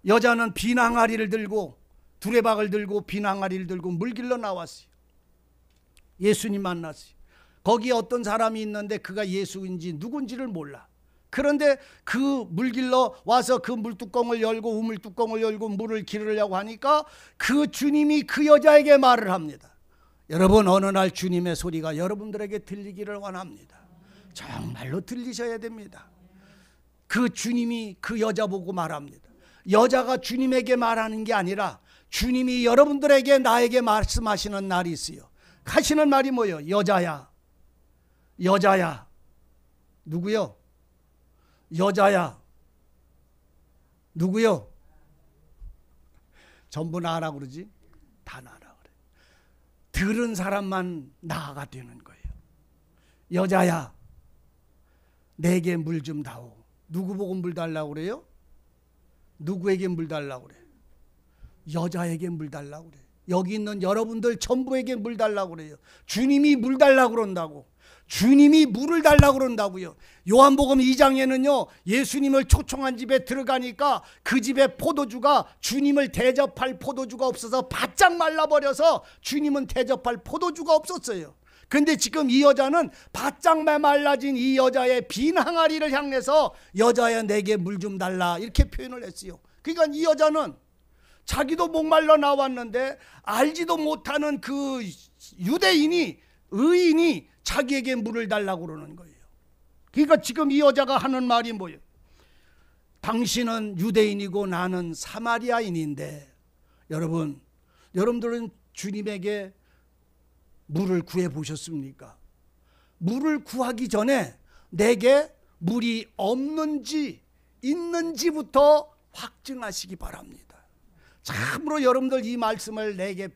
여자는 비낭아리를 들고 두레박을 들고 비낭아리를 들고 물길로 나왔어요. 예수님 만났어요. 거기에 어떤 사람이 있는데 그가 예수인지 누군지를 몰라. 그런데 그 물길로 와서 그 물뚜껑을 열고 우물뚜껑을 열고 물을 기르려고 하니까 그 주님이 그 여자에게 말을 합니다. 여러분, 어느 날 주님의 소리가 여러분들에게 들리기를 원합니다. 정말로 들리셔야 됩니다. 그 주님이 그 여자 보고 말합니다. 여자가 주님에게 말하는 게 아니라 주님이 여러분들에게 나에게 말씀하시는 날이 있어요. 하시는 말이 뭐예요? 여자야, 여자야. 누구요? 여자야. 누구요? 전부 나라 그러지? 다 나라 그래. 들은 사람만 나가 되는 거예요. 여자야, 내게 물 좀 다오. 누구 보고 물 달라고 그래요? 누구에게 물 달라고 그래? 여자에게 물 달라고 그래. 여기 있는 여러분들 전부에게 물 달라고 그래요. 주님이 물 달라고 그런다고. 주님이 물을 달라고 그런다고요. 요한복음 2장에는요, 예수님을 초청한 집에 들어가니까 그 집에 포도주가 주님을 대접할 포도주가 없어서 바짝 말라버려서 주님은 대접할 포도주가 없었어요. 근데 지금 이 여자는 바짝 말라진 이 여자의 빈 항아리를 향해서 여자야, 내게 물 좀 달라, 이렇게 표현을 했어요. 그러니까 이 여자는 자기도 목말라 나왔는데 알지도 못하는 그 유대인이, 의인이 자기에게 물을 달라고 그러는 거예요. 그러니까 지금 이 여자가 하는 말이 뭐예요? 당신은 유대인이고 나는 사마리아인인데, 여러분들은 주님에게 물을 구해 보셨습니까? 물을 구하기 전에 내게 물이 없는지 있는지부터 확증하시기 바랍니다. 참으로 여러분들 이 말씀을 내게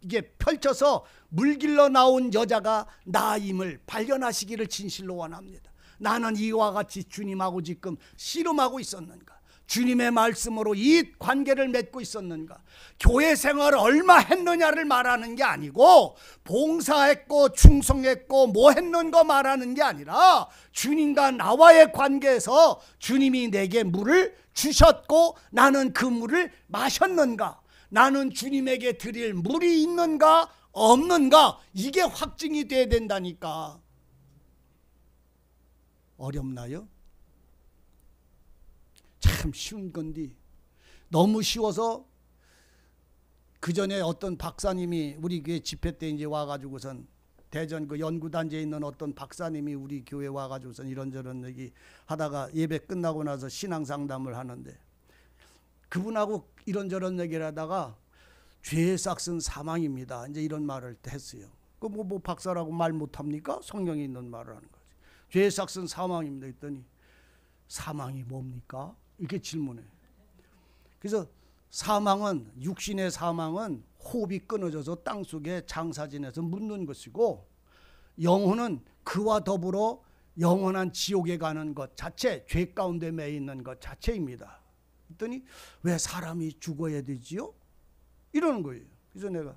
이게 펼쳐서 물길로 나온 여자가 나임을 발견하시기를 진실로 원합니다. 나는 이와 같이 주님하고 지금 씨름하고 있었는가? 주님의 말씀으로 이 관계를 맺고 있었는가? 교회 생활을 얼마 했느냐를 말하는 게 아니고, 봉사했고 충성했고 뭐 했는 거 말하는 게 아니라, 주님과 나와의 관계에서 주님이 내게 물을 주셨고 나는 그 물을 마셨는가? 나는 주님에게 드릴 물이 있는가 없는가? 이게 확증이 돼야 된다니까. 어렵나요? 참 쉬운 건데 너무 쉬워서, 그 전에 어떤 박사님이 우리 교회 집회 때 이제 와가지고선, 대전 그 연구단지에 있는 어떤 박사님이 우리 교회 와가지고선 이런저런 얘기 하다가 예배 끝나고 나서 신앙상담을 하는데, 그분하고 이런저런 얘기를 하다가 죄의 싹은 사망입니다, 이제 이런 말을 했어요. 그 뭐 박사라고 말 못합니까? 성경에 있는 말을 하는 거지. 죄의 싹은 사망입니다 했더니, 사망이 뭡니까? 이렇게 질문해. 그래서 사망은, 육신의 사망은 호흡이 끊어져서 땅속에 장사진에서 묻는 것이고, 영혼은 그와 더불어 영원한 지옥에 가는 것 자체, 죄 가운데 매여 있는 것 자체입니다. 그랬더니 왜 사람이 죽어야 되지요? 이러는 거예요. 그래서 내가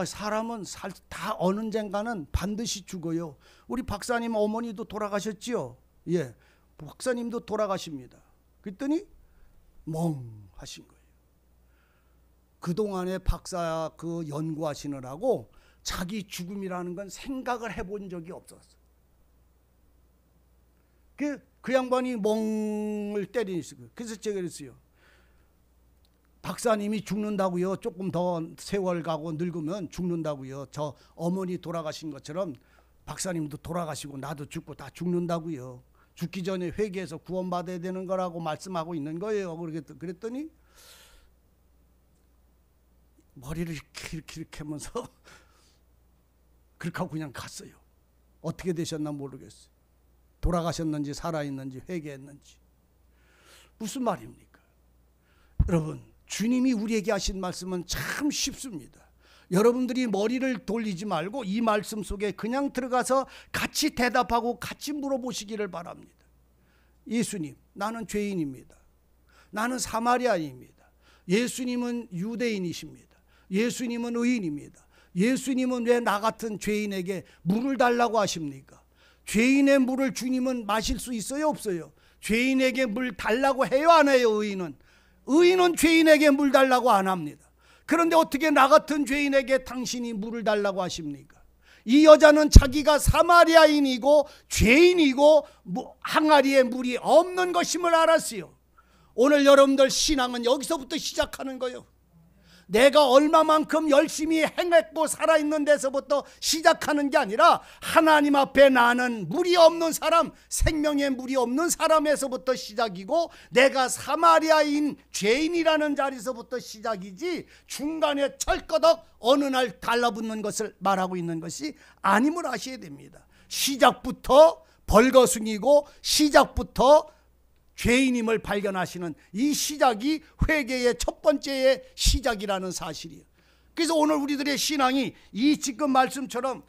사람은 다 어느 언젠가는 반드시 죽어요. 우리 박사님 어머니도 돌아가셨지요? 예, 박사님도 돌아가십니다. 그랬더니 멍 하신 거예요. 그동안에 박사 그 연구하시느라고 자기 죽음이라는 건 생각을 해본 적이 없었어요. 그 양반이 멍을 때리시고, 그래서 제가 그랬어요. 박사님이 죽는다고요? 조금 더 세월 가고 늙으면 죽는다고요? 저 어머니 돌아가신 것처럼 박사님도 돌아가시고 나도 죽고 다 죽는다고요? 죽기 전에 회개해서 구원받아야 되는 거라고 말씀하고 있는 거예요. 그랬더니 머리를 이렇게 하면서 그렇게 하고 그냥 갔어요. 어떻게 되셨나 모르겠어요. 돌아가셨는지 살아있는지 회개했는지. 무슨 말입니까? 여러분, 주님이 우리에게 하신 말씀은 참 쉽습니다. 여러분들이 머리를 돌리지 말고 이 말씀 속에 그냥 들어가서 같이 대답하고 같이 물어보시기를 바랍니다. 예수님, 나는 죄인입니다. 나는 사마리아인입니다. 예수님은 유대인이십니다. 예수님은 의인입니다. 예수님은 왜 나 같은 죄인에게 물을 달라고 하십니까? 죄인의 물을 주님은 마실 수 있어요, 없어요? 죄인에게 물 달라고 해요, 안 해요? 의인은 죄인에게 물 달라고 안 합니다. 그런데 어떻게 나 같은 죄인에게 당신이 물을 달라고 하십니까? 이 여자는 자기가 사마리아인이고 죄인이고 항아리에 물이 없는 것임을 알았어요. 오늘 여러분들 신앙은 여기서부터 시작하는 거예요. 내가 얼마만큼 열심히 행했고 살아있는 데서부터 시작하는 게 아니라 하나님 앞에 나는 물이 없는 사람, 생명의 물이 없는 사람에서부터 시작이고 내가 사마리아인 죄인이라는 자리에서부터 시작이지 중간에 철거덕 어느 날 달라붙는 것을 말하고 있는 것이 아님을 아셔야 됩니다. 시작부터 벌거숭이고 시작부터 죄인임을 발견하시는 이 시작이 회개의 첫 번째의 시작이라는 사실이에요. 그래서 오늘 우리들의 신앙이 이 지금 말씀처럼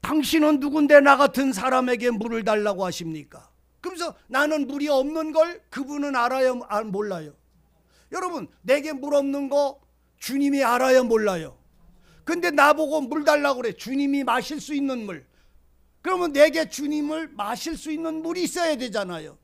당신은 누군데 나 같은 사람에게 물을 달라고 하십니까? 그러면서 나는 물이 없는 걸 그분은 알아요, 몰라요? 여러분, 내게 물 없는 거 주님이 알아요, 몰라요? 근데 나보고 물 달라고 그래. 주님이 마실 수 있는 물. 그러면 내게 주님을 마실 수 있는 물이 있어야 되잖아요.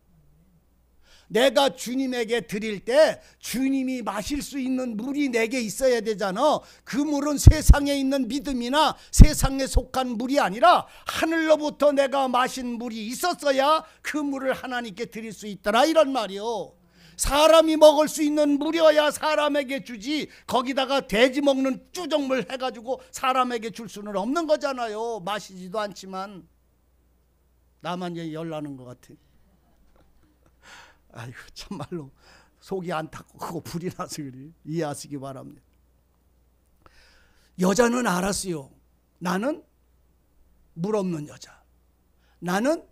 내가 주님에게 드릴 때 주님이 마실 수 있는 물이 내게 있어야 되잖아. 그 물은 세상에 있는 믿음이나 세상에 속한 물이 아니라 하늘로부터 내가 마신 물이 있었어야 그 물을 하나님께 드릴 수 있더라, 이런 말이요. 사람이 먹을 수 있는 물이어야 사람에게 주지, 거기다가 돼지 먹는 쭈정물 해가지고 사람에게 줄 수는 없는 거잖아요. 마시지도 않지만. 나만 열나는 것 같아. 아이고, 참말로 속이 안타깝고 불이 나서 그래. 이해하시기 바랍니다. 여자는 알았어요. 나는 물 없는 여자, 나는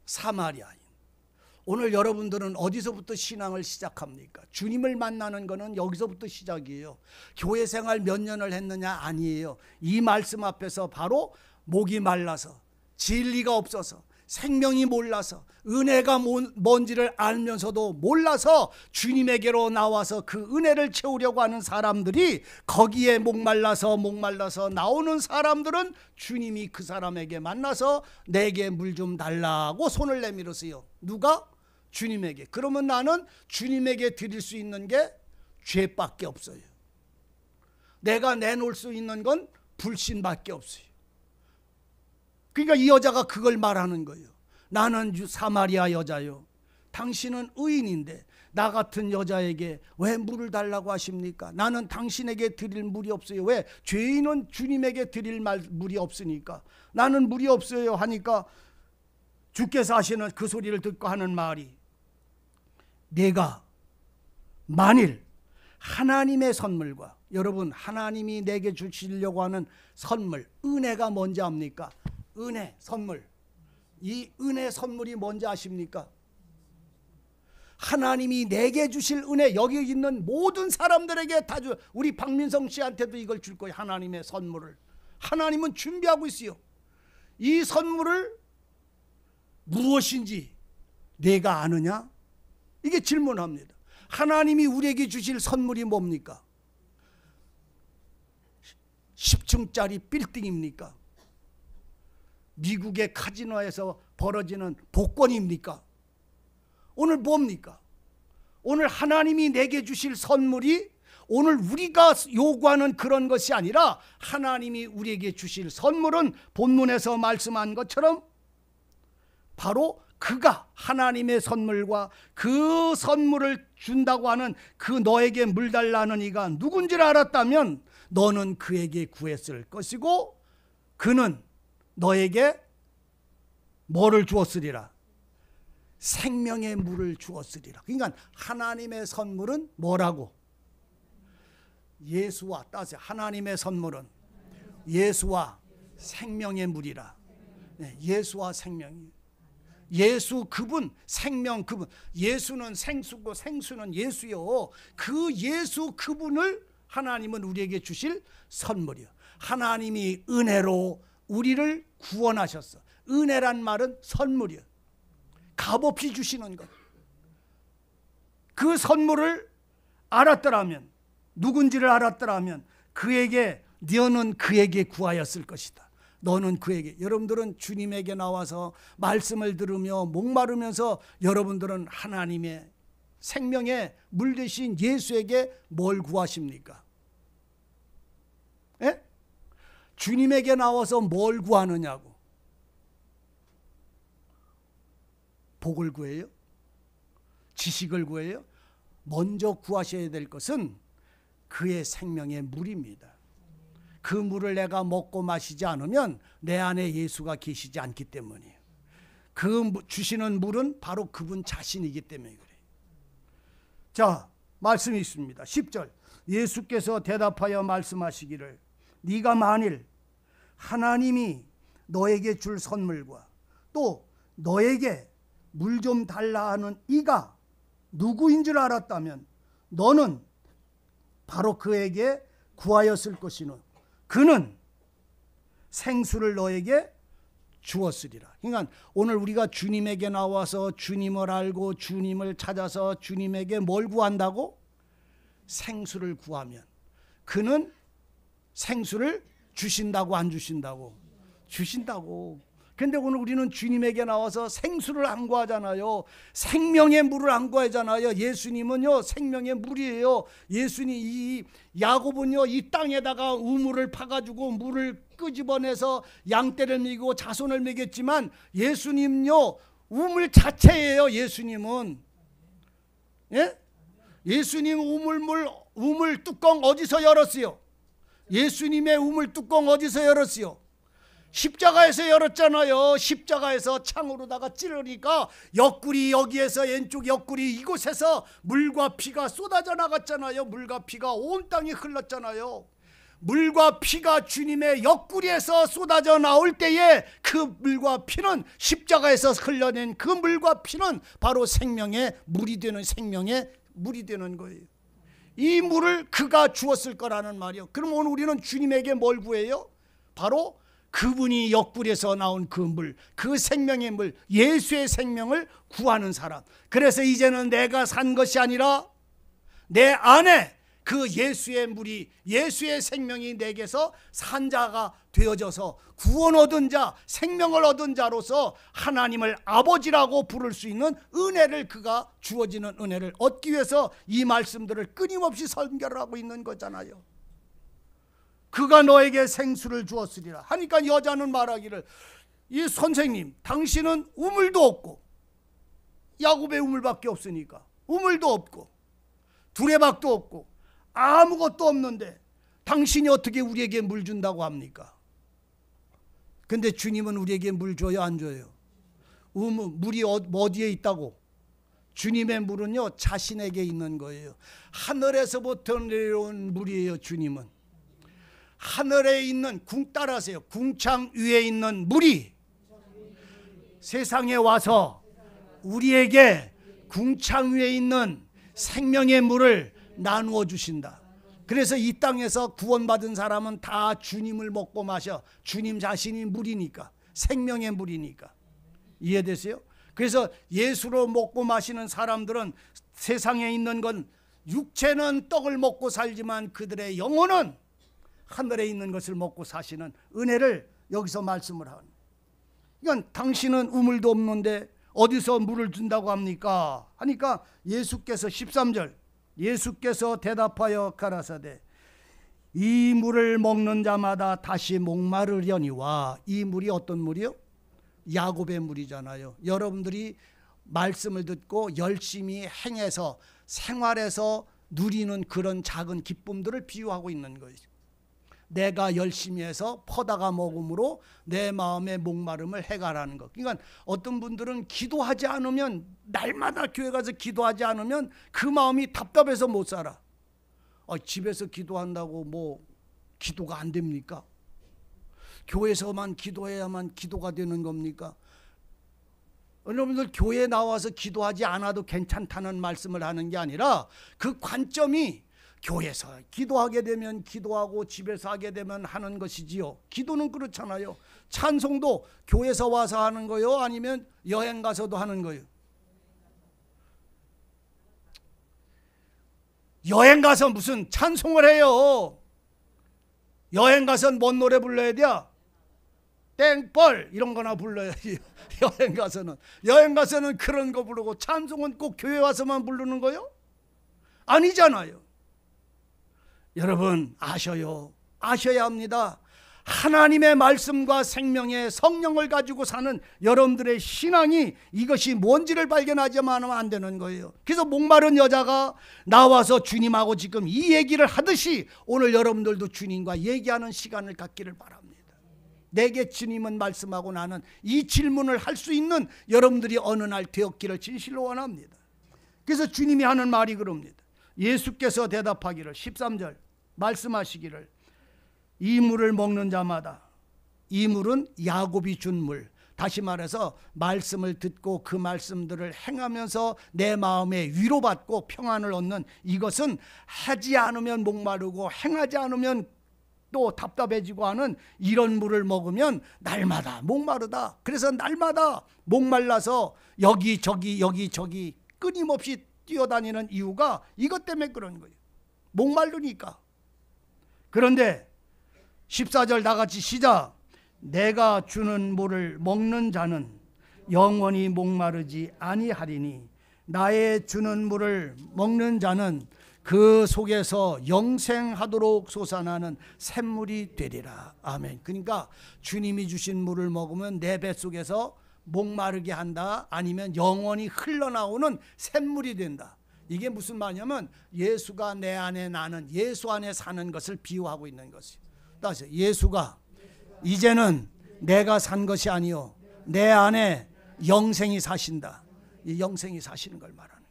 사마리아인. 오늘 여러분들은 어디서부터 신앙을 시작합니까? 주님을 만나는 것은 여기서부터 시작이에요. 교회 생활 몇 년을 했느냐? 아니에요. 이 말씀 앞에서 바로 목이 말라서, 진리가 없어서, 생명이 몰라서, 은혜가 뭔지를 알면서도 몰라서 주님에게로 나와서 그 은혜를 채우려고 하는 사람들이, 거기에 목말라서 나오는 사람들은 주님이 그 사람에게 만나서 내게 물 좀 달라고 손을 내밀었어요. 누가? 주님에게. 그러면 나는 주님에게 드릴 수 있는 게 죄밖에 없어요. 내가 내놓을 수 있는 건 불신밖에 없어요. 그러니까 이 여자가 그걸 말하는 거예요. 나는 사마리아 여자요, 당신은 의인인데 나 같은 여자에게 왜 물을 달라고 하십니까? 나는 당신에게 드릴 물이 없어요. 왜? 죄인은 주님에게 드릴 물이 없으니까. 나는 물이 없어요 하니까 주께서 하시는 그 소리를 듣고 하는 말이, 내가 만일 하나님의 선물과, 여러분 하나님이 내게 주시려고 하는 선물, 은혜가 뭔지 압니까? 은혜, 선물. 이 은혜 선물이 뭔지 아십니까? 하나님이 내게 주실 은혜, 여기 있는 모든 사람들에게 다 줘. 우리 박민성 씨한테도 이걸 줄 거예요. 하나님의 선물을 하나님은 준비하고 있어요. 이 선물을 무엇인지 내가 아느냐? 이게 질문합니다. 하나님이 우리에게 주실 선물이 뭡니까? 10층짜리 빌딩입니까? 미국의 카지노에서 벌어지는 복권입니까? 오늘 뭡니까? 오늘 하나님이 내게 주실 선물이 오늘 우리가 요구하는 그런 것이 아니라, 하나님이 우리에게 주실 선물은 본문에서 말씀한 것처럼 바로 그가 하나님의 선물과 그 선물을 준다고 하는 그 너에게 물 달라는 이가 누군지를 알았다면 너는 그에게 구했을 것이고 그는 너에게 뭐를 주었으리라? 생명의 물을 주었으리라. 그러니까 하나님의 선물은 뭐라고? 예수와, 따세요. 하나님의 선물은 예수와 생명의 물이라. 네, 예수와 생명이. 예수 그분, 생명 그분. 예수는 생수고 생수는 예수요. 그 예수 그분을 하나님은 우리에게 주실 선물이요. 하나님이 은혜로 우리를 구원하셨어. 은혜란 말은 선물이요. 값없이 주시는 것. 그 선물을 알았더라면, 누군지를 알았더라면 그에게 너는 그에게 구하였을 것이다. 너는 그에게. 여러분들은 주님에게 나와서 말씀을 들으며 목마르면서 여러분들은 하나님의 생명의 물 대신 예수에게 뭘 구하십니까? 예? 주님에게 나와서 뭘 구하느냐고. 복을 구해요? 지식을 구해요? 먼저 구하셔야 될 것은 그의 생명의 물입니다. 그 물을 내가 먹고 마시지 않으면 내 안에 예수가 계시지 않기 때문이에요. 그 주시는 물은 바로 그분 자신이기 때문에 그래요. 자, 말씀이 있습니다. 10절. 예수께서 대답하여 말씀하시기를 네가 만일 하나님이 너에게 줄 선물과 또 너에게 물 좀 달라 하는 이가 누구인 줄 알았다면 너는 바로 그에게 구하였을 것이노 그는 생수를 너에게 주었으리라. 그러니까 오늘 우리가 주님에게 나와서 주님을 알고 주님을 찾아서 주님에게 뭘 구한다고? 생수를 구하면 그는 생수를 주신다고 안 주신다고? 주신다고. 근데 오늘 우리는 주님에게 나와서 생수를 안 구하잖아요. 생명의 물을 안 구하잖아요. 예수님은요 생명의 물이에요. 예수님 이 야곱은요 이 땅에다가 우물을 파가지고 물을 끄집어내서 양떼를 먹이고 자손을 먹였지만 예수님요 우물 자체예요. 예수님은 예? 예수님 우물 뚜껑 어디서 열었어요? 예수님의 우물 뚜껑 어디서 열었어요? 십자가에서 열었잖아요. 십자가에서 창으로다가 찌르니까 옆구리 여기에서 왼쪽 옆구리 이곳에서 물과 피가 쏟아져 나갔잖아요. 물과 피가 온 땅에 흘렀잖아요. 물과 피가 주님의 옆구리에서 쏟아져 나올 때에 그 물과 피는 십자가에서 흘러낸 그 물과 피는 바로 생명의 물이 되는 생명의 물이 되는 거예요. 이 물을 그가 주었을 거라는 말이요. 그럼 오늘 우리는 주님에게 뭘 구해요? 바로 그분이 옆구리에서 나온 그 물, 그 생명의 물, 예수의 생명을 구하는 사람. 그래서 이제는 내가 산 것이 아니라 내 안에 그 예수의 물이, 예수의 생명이 내게서 산 자가 되어져서 구원 얻은 자, 생명을 얻은 자로서 하나님을 아버지라고 부를 수 있는 은혜를, 그가 주어지는 은혜를 얻기 위해서 이 말씀들을 끊임없이 설교를 하고 있는 거잖아요. 그가 너에게 생수를 주었으리라 하니까 여자는 말하기를 이 선생님 당신은 우물도 없고 야곱의 우물밖에 없으니까 우물도 없고 두레박도 없고 아무것도 없는데 당신이 어떻게 우리에게 물 준다고 합니까? 근데 주님은 우리에게 물 줘요 안 줘요? 물이 어디에 있다고? 주님의 물은요 자신에게 있는 거예요. 하늘에서부터 내려온 물이에요. 주님은 하늘에 있는 따라하세요. 궁창 위에 있는 물이 세상에 와서 우리에게 궁창 위에 있는 생명의 물을 나누어 주신다. 그래서 이 땅에서 구원받은 사람은 다 주님을 먹고 마셔. 주님 자신이 물이니까, 생명의 물이니까. 이해되세요? 그래서 예수로 먹고 마시는 사람들은 세상에 있는 건 육체는 떡을 먹고 살지만 그들의 영혼은 하늘에 있는 것을 먹고 사시는 은혜를 여기서 말씀을 하는. 그러니까 당신은 우물도 없는데 어디서 물을 준다고 합니까? 하니까 예수께서 13절 예수께서 대답하여 가라사대 이 물을 먹는 자마다 다시 목마르려니와. 이 물이 어떤 물이요? 야곱의 물이잖아요. 여러분들이 말씀을 듣고 열심히 행해서 생활해서 누리는 그런 작은 기쁨들을 비유하고 있는 거예요. 내가 열심히 해서 퍼다가 먹음으로 내 마음의 목마름을 해결하는 것. 그러니까 어떤 분들은 기도하지 않으면, 날마다 교회 가서 기도하지 않으면 그 마음이 답답해서 못 살아. 집에서 기도한다고 뭐 기도가 안 됩니까? 교회에서만 기도해야만 기도가 되는 겁니까? 여러분들 교회에 나와서 기도하지 않아도 괜찮다는 말씀을 하는 게 아니라 그 관점이 교회에서 기도하게 되면 기도하고 집에서 하게 되면 하는 것이지요. 기도는 그렇잖아요. 찬송도 교회에서 와서 하는 거요? 아니면 여행 가서도 하는 거요? 여행 가서 무슨 찬송을 해요? 여행 가서는 뭔 노래 불러야 돼? 땡벌 이런 거나 불러야지. 여행 가서는 그런 거 부르고, 찬송은 꼭 교회 와서만 부르는 거요? 아니잖아요. 여러분 아셔야 합니다. 하나님의 말씀과 생명의 성령을 가지고 사는 여러분들의 신앙이 이것이 뭔지를 발견하지만 하면 안 되는 거예요. 그래서 목마른 여자가 나와서 주님하고 지금 이 얘기를 하듯이 오늘 여러분들도 주님과 얘기하는 시간을 갖기를 바랍니다. 내게 주님은 말씀하고 나는 이 질문을 할 수 있는 여러분들이 어느 날 되었기를 진실로 원합니다. 그래서 주님이 하는 말이 그럽니다. 예수께서 대답하기를 13절 말씀하시기를 이 물을 먹는 자마다, 이 물은 야곱이 준 물, 다시 말해서 말씀을 듣고 그 말씀들을 행하면서 내 마음에 위로받고 평안을 얻는, 이것은 하지 않으면 목마르고 행하지 않으면 또 답답해지고 하는 이런 물을 먹으면 날마다 목마르다. 그래서 날마다 목말라서 여기저기 끊임없이 뛰어다니는 이유가 이것 때문에 그런 거예요. 목마르니까. 그런데 14절 다같이 시작. 내가 주는 물을 먹는 자는 영원히 목마르지 아니하리니 나의 주는 물을 먹는 자는 그 속에서 영생하도록 솟아나는 샘물이 되리라. 아멘. 그러니까 주님이 주신 물을 먹으면 내 뱃속에서 목마르게 한다, 아니면 영원히 흘러나오는 샘물이 된다. 이게 무슨 말이냐면 예수가 내 안에, 나는 예수 안에 사는 것을 비유하고 있는 것이에요. 따라서 예수가 이제는 내가 산 것이 아니요 내 안에 영생이 사신다. 이 영생이 사시는 걸 말하는 거예요.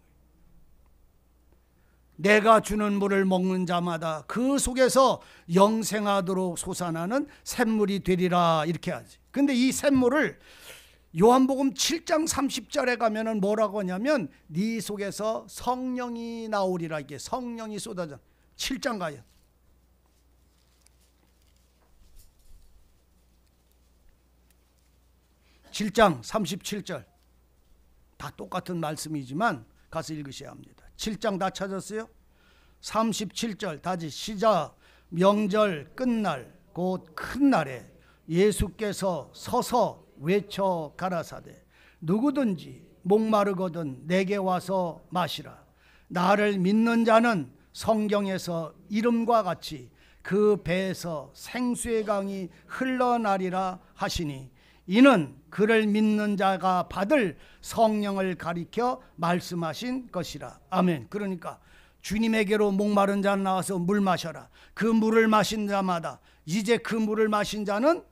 내가 주는 물을 먹는 자마다 그 속에서 영생하도록 솟아나는 샘물이 되리라, 이렇게 하지. 근데 이 샘물을 요한복음 7장 30절에 가면은 뭐라고 하냐면 네 속에서 성령이 나오리라. 이게 성령이 쏟아져. 7장 가요. 7장 37절. 다 똑같은 말씀이지만 가서 읽으셔야 합니다. 7장 다 찾았어요? 37절 다시 시작. 명절 끝날 곧 큰 날에 예수께서 서서 외쳐 가라사대 누구든지 목마르거든 내게 와서 마시라. 나를 믿는 자는 성경에서 이름과 같이 그 배에서 생수의 강이 흘러나리라 하시니 이는 그를 믿는 자가 받을 성령을 가리켜 말씀하신 것이라. 아멘. 그러니까 주님에게로 목마른 자 나와서 물 마셔라. 그 물을 마신 자마다, 이제 그 물을 마신 자는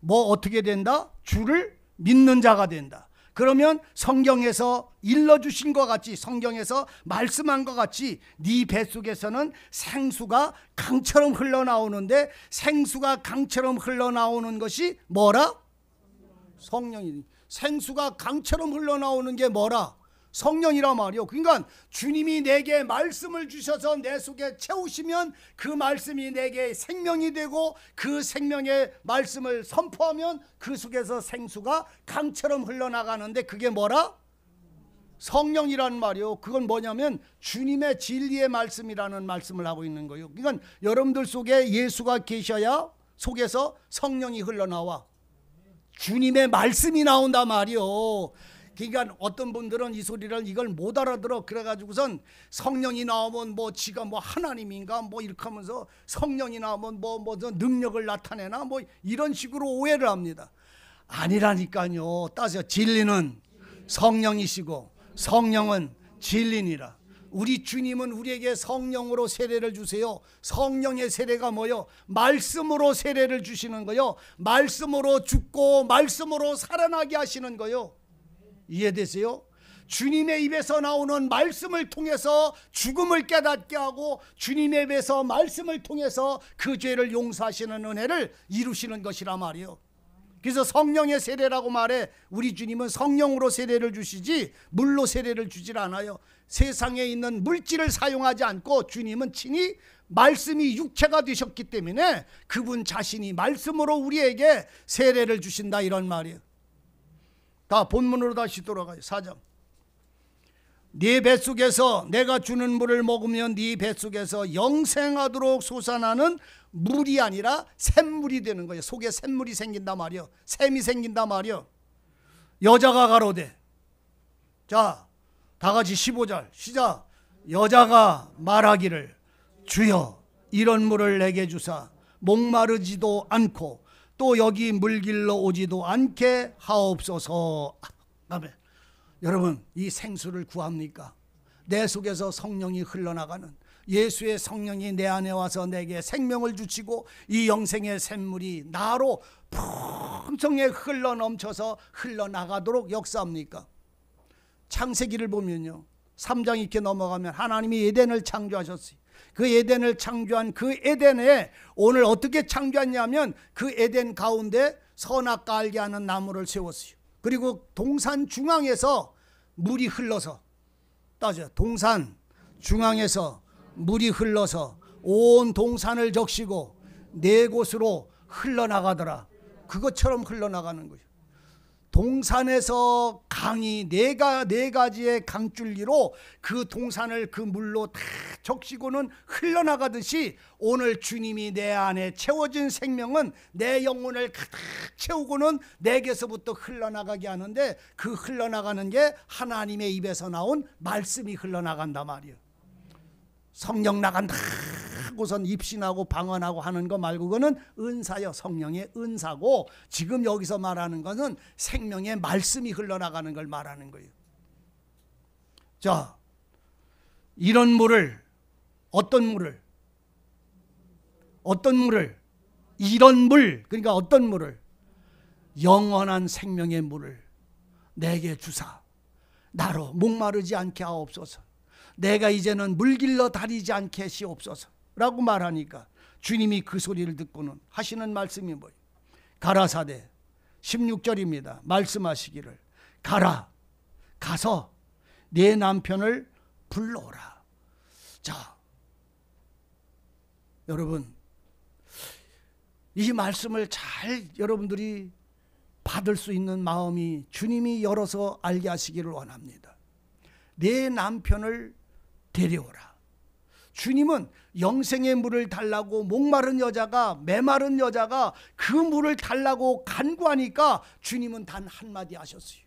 뭐 어떻게 된다? 주를 믿는 자가 된다. 그러면 성경에서 일러주신 것 같이, 성경에서 말씀한 것 같이 네 뱃속에서는 생수가 강처럼 흘러나오는데, 생수가 강처럼 흘러나오는 것이 뭐라? 성령이. 생수가 강처럼 흘러나오는 게 뭐라? 성령이라 말이요. 그러니까 주님이 내게 말씀을 주셔서 내 속에 채우시면 그 말씀이 내게 생명이 되고, 그 생명의 말씀을 선포하면 그 속에서 생수가 강처럼 흘러나가는데 그게 뭐라? 성령이란 말이요. 그건 뭐냐면 주님의 진리의 말씀이라는 말씀을 하고 있는 거예요. 그러니까 여러분들 속에 예수가 계셔야 속에서 성령이 흘러나와 주님의 말씀이 나온단 말이요. 그러니까 어떤 분들은 이 소리를 이걸 못 알아들어. 그래가지고선 성령이 나오면 뭐 지가 뭐 하나님인가 뭐 이렇게 하면서 성령이 나오면 뭐 능력을 나타내나 뭐 이런 식으로 오해를 합니다. 아니라니까요. 따져 진리는 성령이시고 성령은 진리니라. 우리 주님은 우리에게 성령으로 세례를 주세요. 성령의 세례가 뭐요? 말씀으로 세례를 주시는 거요. 말씀으로 죽고 말씀으로 살아나게 하시는 거요. 이해되세요? 주님의 입에서 나오는 말씀을 통해서 죽음을 깨닫게 하고, 주님의 입에서 말씀을 통해서 그 죄를 용서하시는 은혜를 이루시는 것이라 말이요. 그래서 성령의 세례라고 말해. 우리 주님은 성령으로 세례를 주시지 물로 세례를 주질 않아요. 세상에 있는 물질을 사용하지 않고 주님은 친히 말씀이 육체가 되셨기 때문에 그분 자신이 말씀으로 우리에게 세례를 주신다, 이런 말이에요. 다 본문으로 다시 돌아가요. 4장. 네 뱃속에서 내가 주는 물을 먹으면 네 뱃속에서 영생하도록 솟아나는 물이 아니라 샘물이 되는 거예요. 속에 샘물이 생긴단 말이요. 샘이 생긴단 말이요. 여자가 가로되, 자, 다 같이 15절 시작. 여자가 말하기를 주여 이런 물을 내게 주사 목마르지도 않고 또 여기 물길로 오지도 않게 하옵소서. 아멘. 여러분, 이 생수를 구합니까? 내 속에서 성령이 흘러나가는, 예수의 성령이 내 안에 와서 내게 생명을 주시고 이 영생의 샘물이 나로 풍성하게 흘러넘쳐서 흘러나가도록 역사합니까? 창세기를 보면요, 3장 이렇게 넘어가면 하나님이 에덴을 창조하셨어요. 그 에덴을 창조한 그 에덴에 오늘 어떻게 창조했냐면 그 에덴 가운데 선악과 알게 하는 나무를 세웠어요. 그리고 동산 중앙에서 물이 흘러서, 따져, 동산 중앙에서 물이 흘러서 온 동산을 적시고 네 곳으로 흘러나가더라. 그것처럼 흘러나가는 거예요. 동산에서 강이 네 가지의 강줄기로 그 동산을 그 물로 다 적시고는 흘러나가듯이 오늘 주님이 내 안에 채워진 생명은 내 영혼을 가득 채우고는 내게서부터 흘러나가게 하는데, 그 흘러나가는 게 하나님의 입에서 나온 말씀이 흘러나간단 말이에요. 성령 나간다 하고선 입신하고 방언하고 하는 거 말고 그거는 은사요. 성령의 은사고, 지금 여기서 말하는 것은 생명의 말씀이 흘러나가는 걸 말하는 거예요. 자, 이런 물을, 어떤 물을 이런 물, 그러니까 어떤 물을, 영원한 생명의 물을 내게 주사 나로 목마르지 않게 하옵소서. 내가 이제는 물길로 다니지 않게 하시옵소서 라고 말하니까 주님이 그 소리를 듣고는 하시는 말씀이 뭐예요? 가라사대 16절입니다. 말씀하시기를 가서 내 남편을 불러오라. 자, 여러분, 이 말씀을 잘 여러분들이 받을 수 있는 마음이 주님이 열어서 알게 하시기를 원합니다. 내 남편을 데려오라. 주님은 영생의 물을 달라고 목마른 여자가, 메마른 여자가 그 물을 달라고 간구하니까 주님은 단 한마디 하셨어요.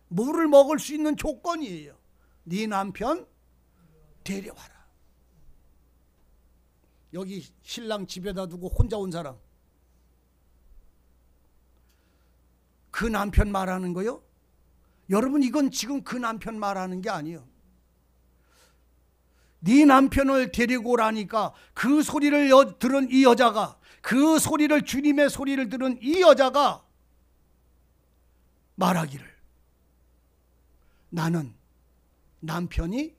물을 먹을 수 있는 조건이에요. 네 남편 데려와라. 여기 신랑 집에다 두고 혼자 온 사람, 그 남편 말하는 거요? 여러분, 이건 지금 그 남편 말하는 게 아니에요. 네 남편을 데리고 오라니까 그 소리를 들은 이 여자가, 그 소리를, 주님의 소리를 들은 이 여자가 말하기를 나는 남편이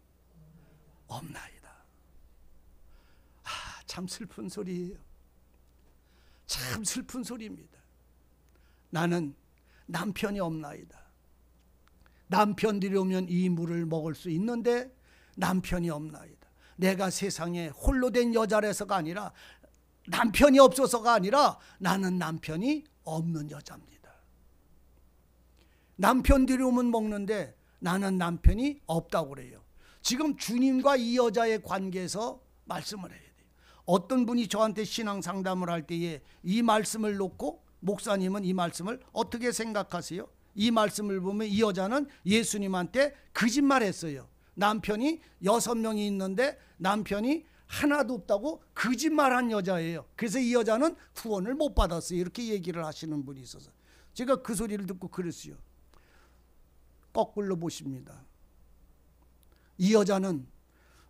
없나이다. 참 슬픈 소리예요. 참 슬픈 소리입니다. 나는 남편이 없나이다. 남편 들여오면 이 물을 먹을 수 있는데 남편이 없나이다. 내가 세상에 홀로 된 여자라서가 아니라, 남편이 없어서가 아니라 나는 남편이 없는 여자입니다. 남편 들여오면 먹는데 나는 남편이 없다고 그래요. 지금 주님과 이 여자의 관계에서 말씀을 해야 돼요. 어떤 분이 저한테 신앙 상담을 할 때에 이 말씀을 놓고, 목사님은 이 말씀을 어떻게 생각하세요? 이 말씀을 보면 이 여자는 예수님한테 거짓말했어요. 남편이 6명이 있는데 남편이 하나도 없다고 거짓말한 여자예요. 그래서 이 여자는 구원을 못 받았어요. 이렇게 얘기를 하시는 분이 있어서 제가 그 소리를 듣고 그랬어요. 거꾸로 보십니다. 이 여자는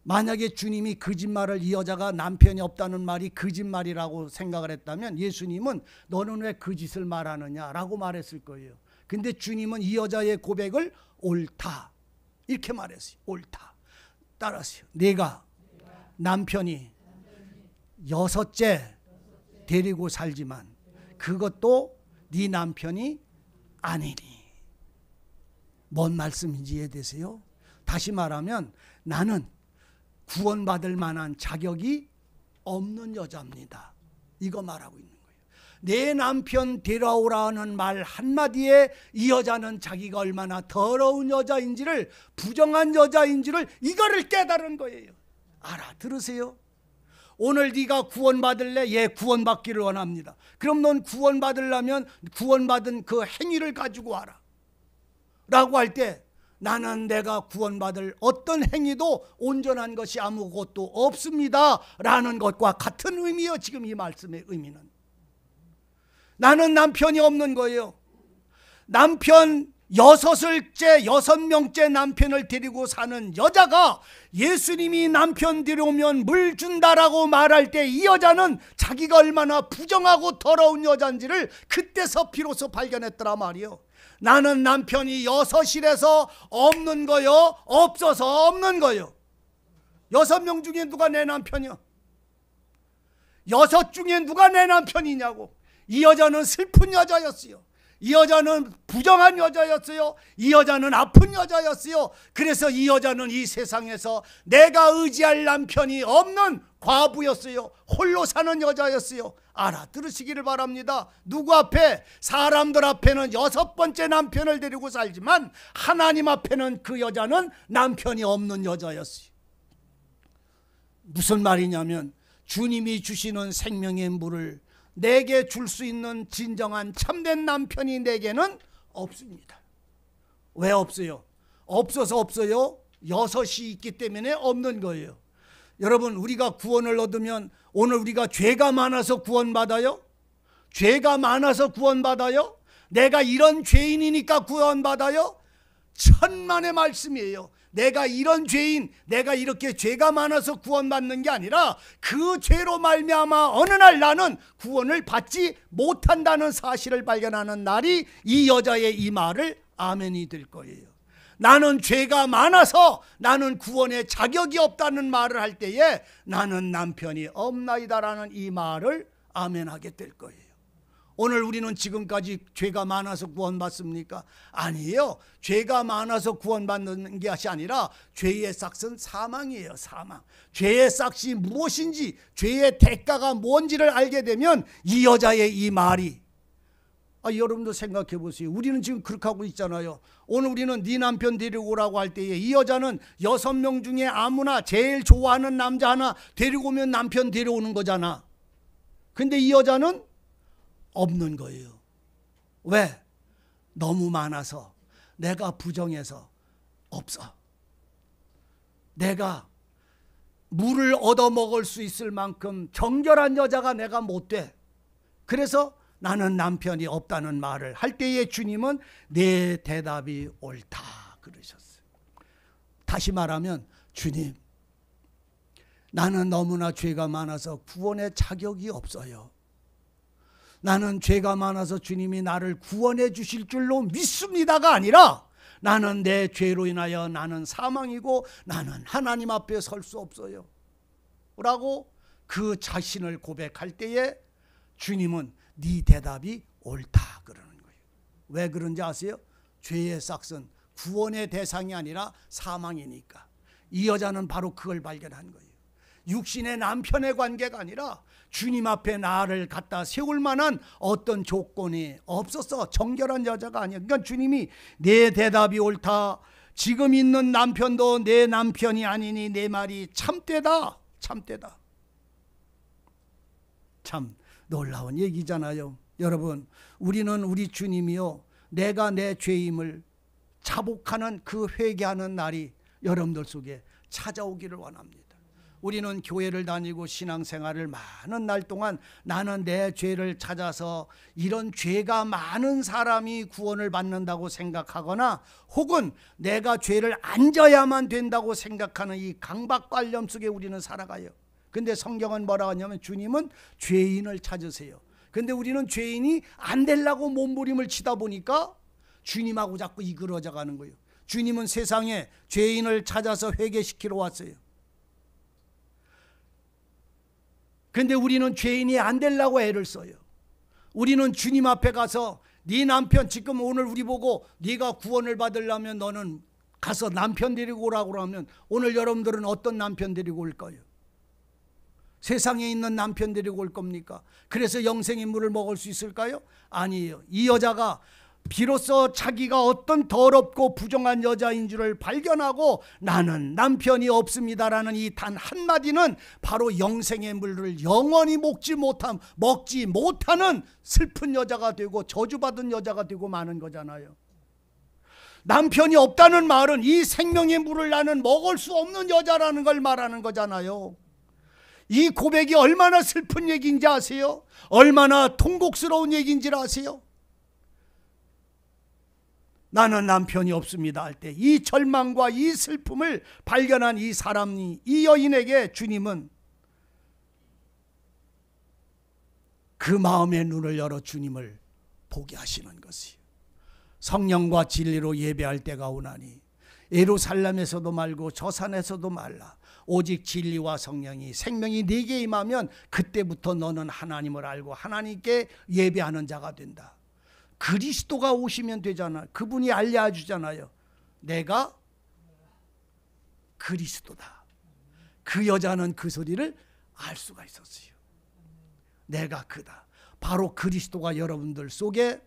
만약에 주님이 거짓말을, 이 여자가 남편이 없다는 말이 거짓말이라고 생각을 했다면 예수님은 너는 왜 그 짓을 말하느냐라고 말했을 거예요. 근데 주님은 이 여자의 고백을 옳다 이렇게 말했어요. 옳다. 따라하세요. 내가 남편이 6째 데리고 살지만 그것도 네 남편이 아니니. 뭔 말씀인지 이해되세요? 다시 말하면 나는 구원받을 만한 자격이 없는 여자입니다. 이거 말하고 있는 거예요. 내 남편 데려오라는 말 한마디에 이 여자는 자기가 얼마나 더러운 여자인지를, 부정한 여자인지를 이거를 깨달은 거예요. 알아들으세요? 오늘 네가 구원받을래? 예, 구원받기를 원합니다. 그럼 넌 구원받으려면 구원받은 그 행위를 가지고 와라 라고 할 때 나는 내가 구원받을 어떤 행위도 온전한 것이 아무것도 없습니다 라는 것과 같은 의미예요. 지금 이 말씀의 의미는. 나는 남편이 없는 거예요. 남편 6명째 남편을 데리고 사는 여자가 예수님이 남편 데려오면 물 준다라고 말할 때 이 여자는 자기가 얼마나 부정하고 더러운 여잔지를 그때서 비로소 발견했더라 말이요. 나는 남편이 6이라서 없는 거요, 없어서 없는 거요. 6명 중에 누가 내 남편이야? 6 중에 누가 내 남편이냐고. 이 여자는 슬픈 여자였어요. 이 여자는 부정한 여자였어요. 이 여자는 아픈 여자였어요. 그래서 이 여자는 이 세상에서 내가 의지할 남편이 없는 과부였어요. 홀로 사는 여자였어요. 알아들으시기를 바랍니다. 누구 앞에? 사람들 앞에는 6번째 남편을 데리고 살지만 하나님 앞에는 그 여자는 남편이 없는 여자였어요. 무슨 말이냐면 주님이 주시는 생명의 물을 내게 줄 수 있는 진정한 참된 남편이 내게는 없습니다. 왜 없어요? 없어서 없어요? 6이 있기 때문에 없는 거예요. 여러분, 우리가 구원을 얻으면 오늘 우리가 죄가 많아서 구원받아요? 죄가 많아서 구원받아요? 내가 이런 죄인이니까 구원받아요? 천만의 말씀이에요. 내가 이런 죄인, 내가 이렇게 죄가 많아서 구원받는 게 아니라 그 죄로 말미암아 어느 날 나는 구원을 받지 못한다는 사실을 발견하는 날이 이 여자의 이 말을 아멘이 될 거예요. 나는 죄가 많아서 나는 구원의 자격이 없다는 말을 할 때에 나는 남편이 없나이다라는 이 말을 아멘하게 될 거예요. 오늘 우리는 지금까지 죄가 많아서 구원받습니까? 아니에요. 죄가 많아서 구원받는 것이 아니라 죄의 싹은 사망이에요. 사망. 죄의 싹이 무엇인지, 죄의 대가가 뭔지를 알게 되면 이 여자의 이 말이, 여러분도 생각해 보세요. 우리는 지금 그렇게 하고 있잖아요. 오늘 우리는 네 남편 데리고 오라고 할 때에 이 여자는 6명 중에 아무나 제일 좋아하는 남자 하나 데리고 오면 남편 데려오는 거잖아. 근데 이 여자는 없는 거예요. 왜? 너무 많아서, 내가 부정해서 없어. 내가 물을 얻어먹을 수 있을 만큼 정결한 여자가 내가 못 돼. 그래서 나는 남편이 없다는 말을 할 때에 주님은 내 대답이 옳다 그러셨어요. 다시 말하면, 주님, 나는 너무나 죄가 많아서 구원의 자격이 없어요. 나는 죄가 많아서 주님이 나를 구원해 주실 줄로 믿습니다가 아니라 나는 내 죄로 인하여 나는 사망이고 나는 하나님 앞에 설 수 없어요 라고 그 자신을 고백할 때에 주님은 네 대답이 옳다 그러는 거예요. 왜 그런지 아세요? 죄의 싹은 구원의 대상이 아니라 사망이니까. 이 여자는 바로 그걸 발견한 거예요. 육신의 남편의 관계가 아니라 주님 앞에 나를 갖다 세울 만한 어떤 조건이 없어서 정결한 여자가 아니야. 그러니까 주님이 내 대답이 옳다. 지금 있는 남편도 내 남편이 아니니 내 말이 참되다. 참되다. 참 놀라운 얘기잖아요. 여러분, 우리는 우리 주님이요, 내가 내 죄임을 자복하는 그 회개하는 날이 여러분들 속에 찾아오기를 원합니다. 우리는 교회를 다니고 신앙생활을 많은 날 동안 나는 내 죄를 찾아서 이런 죄가 많은 사람이 구원을 받는다고 생각하거나 혹은 내가 죄를 안 져야만 된다고 생각하는 이 강박관념 속에 우리는 살아가요. 근데 성경은 뭐라고 하냐면 주님은 죄인을 찾으세요. 근데 우리는 죄인이 안 되려고 몸부림을 치다 보니까 주님하고 자꾸 이끌어져 가는 거예요. 주님은 세상에 죄인을 찾아서 회개시키러 왔어요. 근데 우리는 죄인이 안 되려고 애를 써요. 우리는 주님 앞에 가서 네 남편, 지금 오늘 우리 보고 네가 구원을 받으려면 너는 가서 남편 데리고 오라고 하면 오늘 여러분들은 어떤 남편 데리고 올 거예요? 세상에 있는 남편 데리고 올 겁니까? 그래서 영생의 물을 먹을 수 있을까요? 아니에요. 이 여자가 비로소 자기가 어떤 더럽고 부정한 여자인 줄을 발견하고 나는 남편이 없습니다라는 이 단 한마디는 바로 영생의 물을 영원히 먹지 못하는 슬픈 여자가 되고 저주받은 여자가 되고 마는 거잖아요. 남편이 없다는 말은 이 생명의 물을 나는 먹을 수 없는 여자라는 걸 말하는 거잖아요. 이 고백이 얼마나 슬픈 얘기인지 아세요? 얼마나 통곡스러운 얘기인지 아세요? 나는 남편이 없습니다 할 때 이 절망과 이 슬픔을 발견한 이 사람이, 이 여인에게 주님은 그 마음의 눈을 열어 주님을 보게 하시는 것이에요. 성령과 진리로 예배할 때가 오나니 예루살렘에서도 말고 저 산에서도 말라. 오직 진리와 성령이 생명이 네게 임하면 그때부터 너는 하나님을 알고 하나님께 예배하는 자가 된다. 그리스도가 오시면 되잖아. 그분이 알려주잖아요. 내가 그리스도다. 그 여자는 그 소리를 알 수가 있었어요. 내가 그다. 바로 그리스도가 여러분들 속에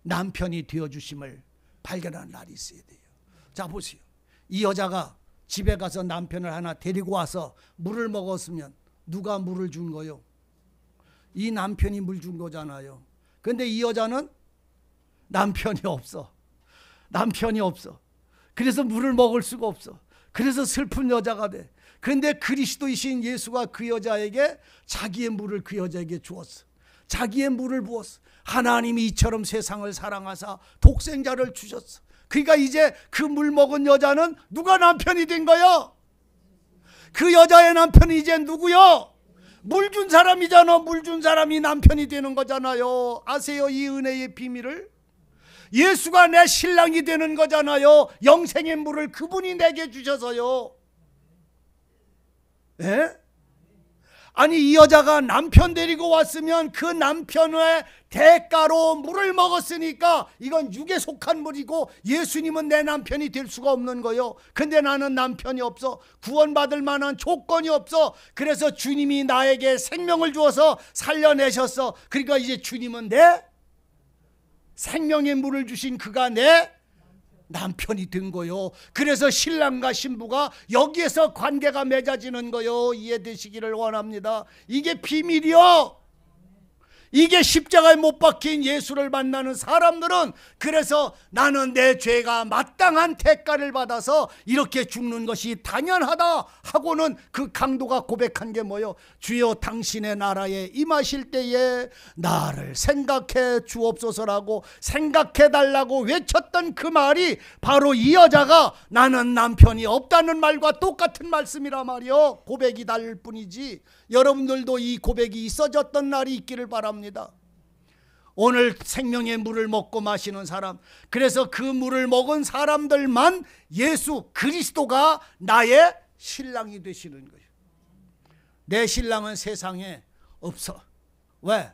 남편이 되어주심을 발견한 날이 있어야 돼요. 자 보세요. 이 여자가 집에 가서 남편을 하나 데리고 와서 물을 먹었으면 누가 물을 준 거요? 이 남편이 물 준 거잖아요. 근데 이 여자는 남편이 없어. 남편이 없어. 그래서 물을 먹을 수가 없어. 그래서 슬픈 여자가 돼. 그런데 그리스도이신 예수가 그 여자에게 자기의 물을 그 여자에게 주었어. 자기의 물을 부었어. 하나님이 이처럼 세상을 사랑하사 독생자를 주셨어. 그러니까 이제 그 물 먹은 여자는 누가 남편이 된 거야? 그 여자의 남편이 이제 누구요? 물 준 사람이잖아. 물 준 사람이 남편이 되는 거잖아요. 아세요? 이 은혜의 비밀을? 예수가 내 신랑이 되는 거잖아요. 영생의 물을 그분이 내게 주셔서요. 예? 아니 이 여자가 남편 데리고 왔으면 그 남편의 대가로 물을 먹었으니까 이건 육에 속한 물이고 예수님은 내 남편이 될 수가 없는 거예요. 근데 나는 남편이 없어. 구원받을 만한 조건이 없어. 그래서 주님이 나에게 생명을 주어서 살려내셨어. 그러니까 이제 주님은 내 생명의 물을 주신 그가 내 남편이 된 거요. 그래서 신랑과 신부가 여기에서 관계가 맺어지는 거요. 이해되시기를 원합니다. 이게 비밀이요. 이게 십자가에 못 박힌 예수를 만나는 사람들은 그래서 나는 내 죄가 마땅한 대가를 받아서 이렇게 죽는 것이 당연하다 하고는 그 강도가 고백한 게 뭐요? 주여 당신의 나라에 임하실 때에 나를 생각해 주옵소서라고 생각해 달라고 외쳤던 그 말이 바로 이 여자가 나는 남편이 없다는 말과 똑같은 말씀이라 말이요. 고백이 다를 뿐이지 여러분들도 이 고백이 있어졌던 날이 있기를 바랍니다. 오늘 생명의 물을 먹고 마시는 사람, 그래서 그 물을 먹은 사람들만 예수 그리스도가 나의 신랑이 되시는 거예요. 내 신랑은 세상에 없어. 왜?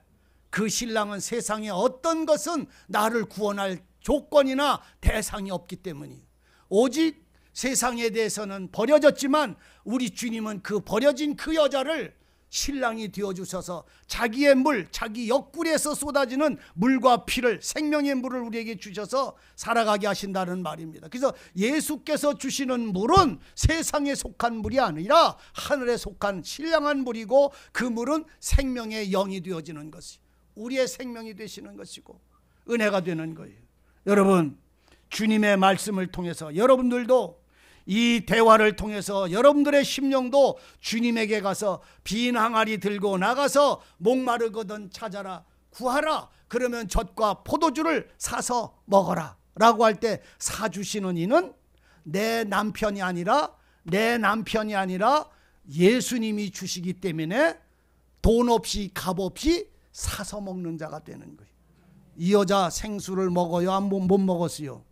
그 신랑은 세상에 어떤 것은 나를 구원할 조건이나 대상이 없기 때문이에요. 오직 세상에 대해서는 버려졌지만 우리 주님은 그 버려진 그 여자를 신랑이 되어주셔서 자기의 물, 자기 옆구리에서 쏟아지는 물과 피를, 생명의 물을 우리에게 주셔서 살아가게 하신다는 말입니다. 그래서 예수께서 주시는 물은 세상에 속한 물이 아니라 하늘에 속한 신령한 물이고 그 물은 생명의 영이 되어지는 것이 우리의 생명이 되시는 것이고 은혜가 되는 거예요. 여러분 주님의 말씀을 통해서 여러분들도 이 대화를 통해서 여러분들의 심령도 주님에게 가서 빈 항아리 들고 나가서 목마르거든 찾아라 구하라 그러면 젖과 포도주를 사서 먹어라 라고 할 때 사주시는 이는 내 남편이 아니라 예수님이 주시기 때문에 돈 없이 값 없이 사서 먹는 자가 되는 거예요. 이 여자 생수를 먹어요? 못 먹었어요?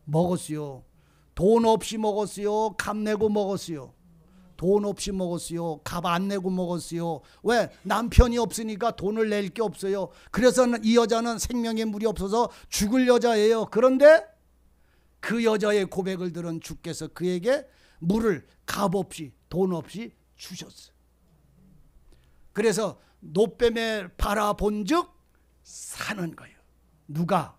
먹었어요. 돈 없이 먹었어요? 값 내고 먹었어요? 돈 없이 먹었어요? 값 안 내고 먹었어요? 왜? 남편이 없으니까 돈을 낼 게 없어요. 그래서 이 여자는 생명의 물이 없어서 죽을 여자예요. 그런데 그 여자의 고백을 들은 주께서 그에게 물을 값 없이 돈 없이 주셨어요. 그래서 노뱀에 바라본 즉 사는 거예요. 누가?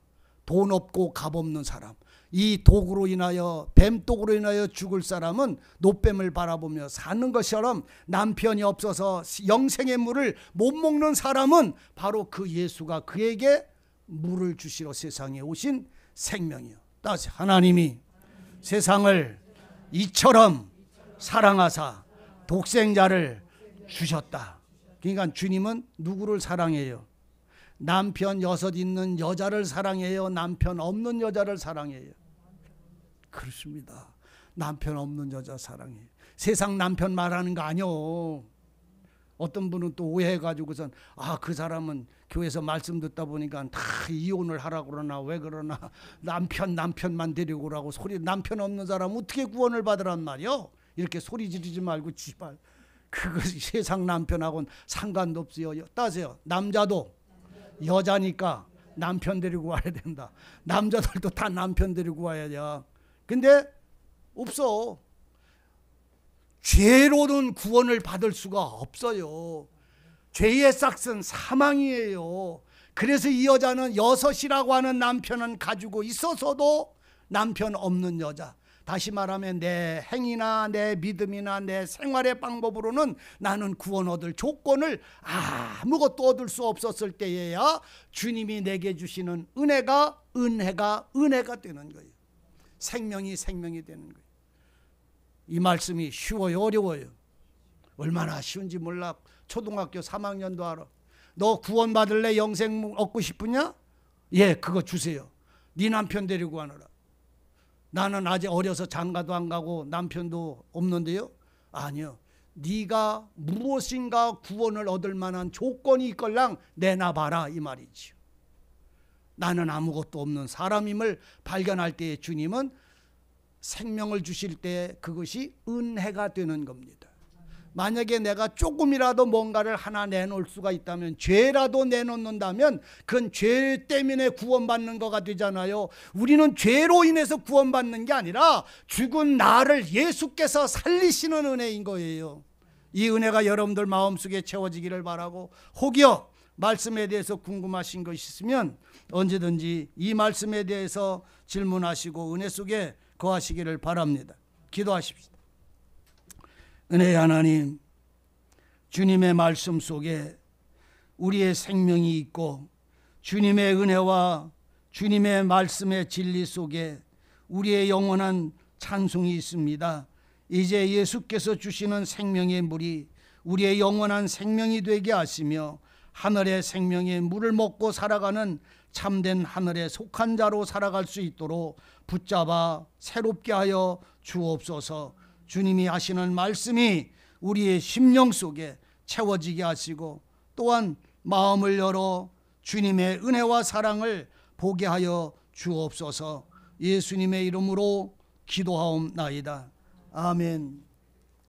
돈 없고 값 없는 사람, 이 독으로 인하여, 뱀독으로 인하여 죽을 사람은 노뱀을 바라보며 사는 것처럼 남편이 없어서 영생의 물을 못 먹는 사람은 바로 그 예수가 그에게 물을 주시러 세상에 오신 생명이요. 따라서 하나님이 세상을 이처럼 사랑하사 독생자를 주셨다. 그러니까 주님은 누구를 사랑해요? 남편 6 있는 여자를 사랑해요? 남편 없는 여자를 사랑해요? 그렇습니다. 남편 없는 여자 사랑해요. 세상 남편 말하는 거 아니요. 어떤 분은 또 오해해가지고선 그 사람은 교회에서 말씀 듣다 보니까 다 이혼을 하라고 그러나 왜 그러나 남편만 데리고 오라고 소리. 남편 없는 사람 어떻게 구원을 받으란 말이요? 이렇게 소리 지르지 말고 지발. 그것이 세상 남편하고는 상관도 없어요. 따세요. 남자도 여자니까 남편 데리고 와야 된다. 남자들도 다 남편 데리고 와야 돼. 근데 없어. 죄로는 구원을 받을 수가 없어요. 죄의 싹은 사망이에요. 그래서 이 여자는 6이라고 하는 남편은 가지고 있어서도 남편 없는 여자. 다시 말하면 내 행위나 내 믿음이나 내 생활의 방법으로는 나는 구원 얻을 조건을 아무것도 얻을 수 없었을 때에야 주님이 내게 주시는 은혜가 되는 거예요. 생명이 되는 거예요. 이 말씀이 쉬워요, 어려워요? 얼마나 쉬운지 몰라. 초등학교 3학년도 알아. 너 구원 받을래? 영생 얻고 싶으냐? 예, 그거 주세요. 네 남편 데리고 가느라. 나는 아직 어려서 장가도 안 가고 남편도 없는데요. 아니요. 네가 무엇인가 구원을 얻을 만한 조건이 있걸랑 내놔봐라 이 말이지요. 나는 아무것도 없는 사람임을 발견할 때에 주님은 생명을 주실 때 그것이 은혜가 되는 겁니다. 만약에 내가 조금이라도 뭔가를 하나 내놓을 수가 있다면, 죄라도 내놓는다면 그건 죄 때문에 구원받는 거가 되잖아요. 우리는 죄로 인해서 구원받는 게 아니라 죽은 나를 예수께서 살리시는 은혜인 거예요. 이 은혜가 여러분들 마음속에 채워지기를 바라고, 혹여 말씀에 대해서 궁금하신 것이 있으면 언제든지 이 말씀에 대해서 질문하시고 은혜 속에 거하시기를 바랍니다. 기도하십시다. 은혜의 하나님, 주님의 말씀 속에 우리의 생명이 있고 주님의 은혜와 주님의 말씀의 진리 속에 우리의 영원한 찬송이 있습니다. 이제 예수께서 주시는 생명의 물이 우리의 영원한 생명이 되게 하시며 하늘의 생명의 물을 먹고 살아가는 참된 하늘에 속한 자로 살아갈 수 있도록 붙잡아 새롭게 하여 주옵소서. 주님이 하시는 말씀이 우리의 심령 속에 채워지게 하시고 또한 마음을 열어 주님의 은혜와 사랑을 보게 하여 주옵소서. 예수님의 이름으로 기도하옵나이다. 아멘.